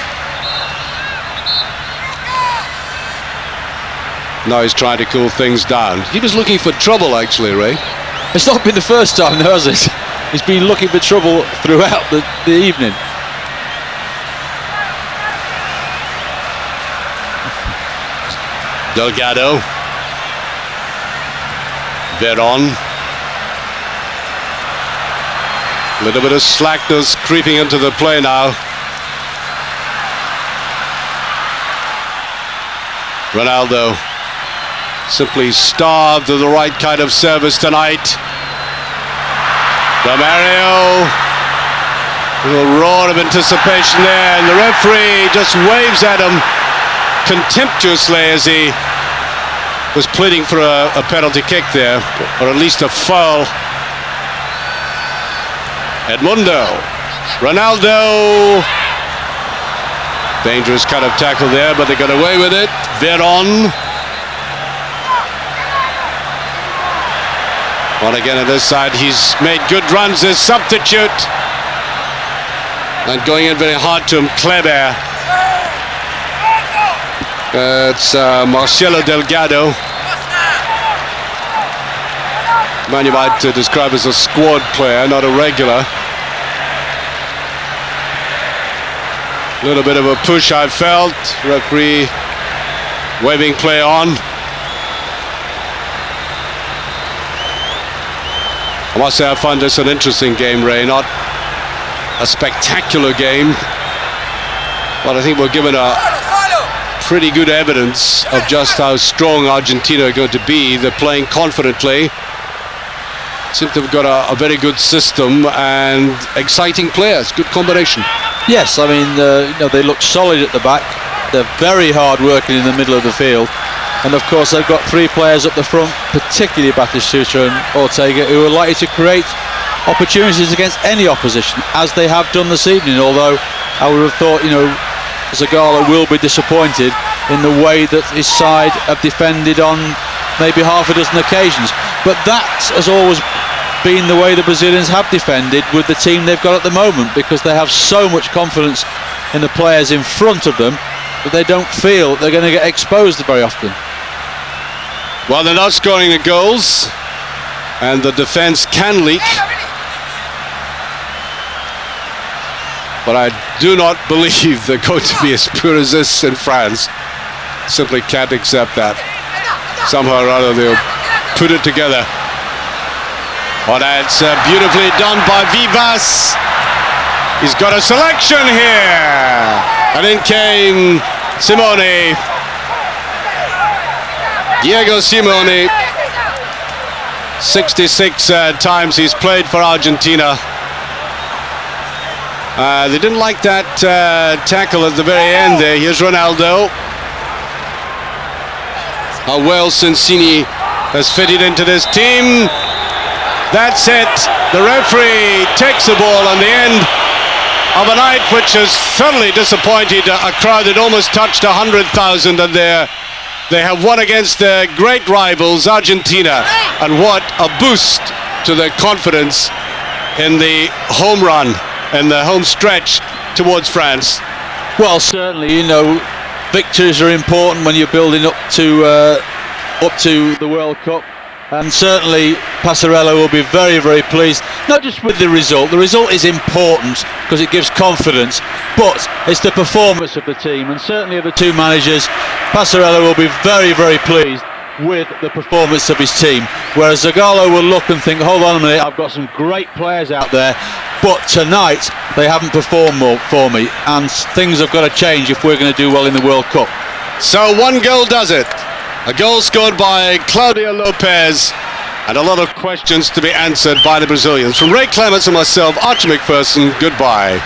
Now he's trying to cool things down. He was looking for trouble, actually, Ray. It's not been the first time, though, has it? He's been looking for trouble throughout the evening. Delgado. Veron. A little bit of slackness creeping into the play now. Ronaldo. Simply starved of the right kind of service tonight. Mario, a little roar of anticipation there, and the referee just waves at him contemptuously as he was pleading for a penalty kick there, or at least a foul. Edmundo, Ronaldo, dangerous kind of tackle there, but they got away with it. Veron. Well, again on this side, he's made good runs as substitute. And going in very hard to him, Kleber. It's Marcelo Delgado. Man you might describe as a squad player, not a regular. A little bit of a push, I felt. Referee waving play on. I must say I find this an interesting game, Ray. Not a spectacular game, but I think we're given a pretty good evidence of just how strong Argentina are going to be. They're playing confidently. Seem to have got a very good system and exciting players. Good combination. Yes, I mean, they look solid at the back. They're very hard working in the middle of the field. And of course, they've got three players up the front, particularly Batistuta and Ortega, who are likely to create opportunities against any opposition, as they have done this evening. Although I would have thought, Zanetti will be disappointed in the way that his side have defended on maybe half a dozen occasions. But that has always been the way the Brazilians have defended with the team they've got at the moment, because they have so much confidence in the players in front of them that they don't feel they're going to get exposed very often. Well, they're not scoring the goals, and the defence can leak. But I do not believe they're going to be as pure as this in France. Simply can't accept that. Somehow or other they'll put it together. Oh, that's beautifully done by Vivas. He's got a selection here. And in came Simeone. Diego Simeone. 66 times he's played for Argentina. They didn't like that tackle at the very end there. Here's Ronaldo. How well Sensini has fitted into this team. That's it. The referee takes the ball on the end of a night which has thoroughly disappointed a crowd that almost touched 100,000, and they have won against their great rivals, Argentina. And what a boost to their confidence in the home run and the home stretch towards France. Well, certainly, victories are important when you're building up to the World Cup, and certainly Passarello will be very, very pleased, not just with the result. The result is important because it gives confidence, but it's the performance of the team, and certainly of the two managers. Passarello will be very, very pleased with the performance of his team, whereas Zanetti will look and think, hold on a minute, I've got some great players out there, but tonight they haven't performed more for me, and things have got to change if we're going to do well in the World Cup. So one goal does it. A goal scored by Claudio Lopez, and a lot of questions to be answered by the Brazilians. From Ray Clements and myself, Archie McPherson, goodbye.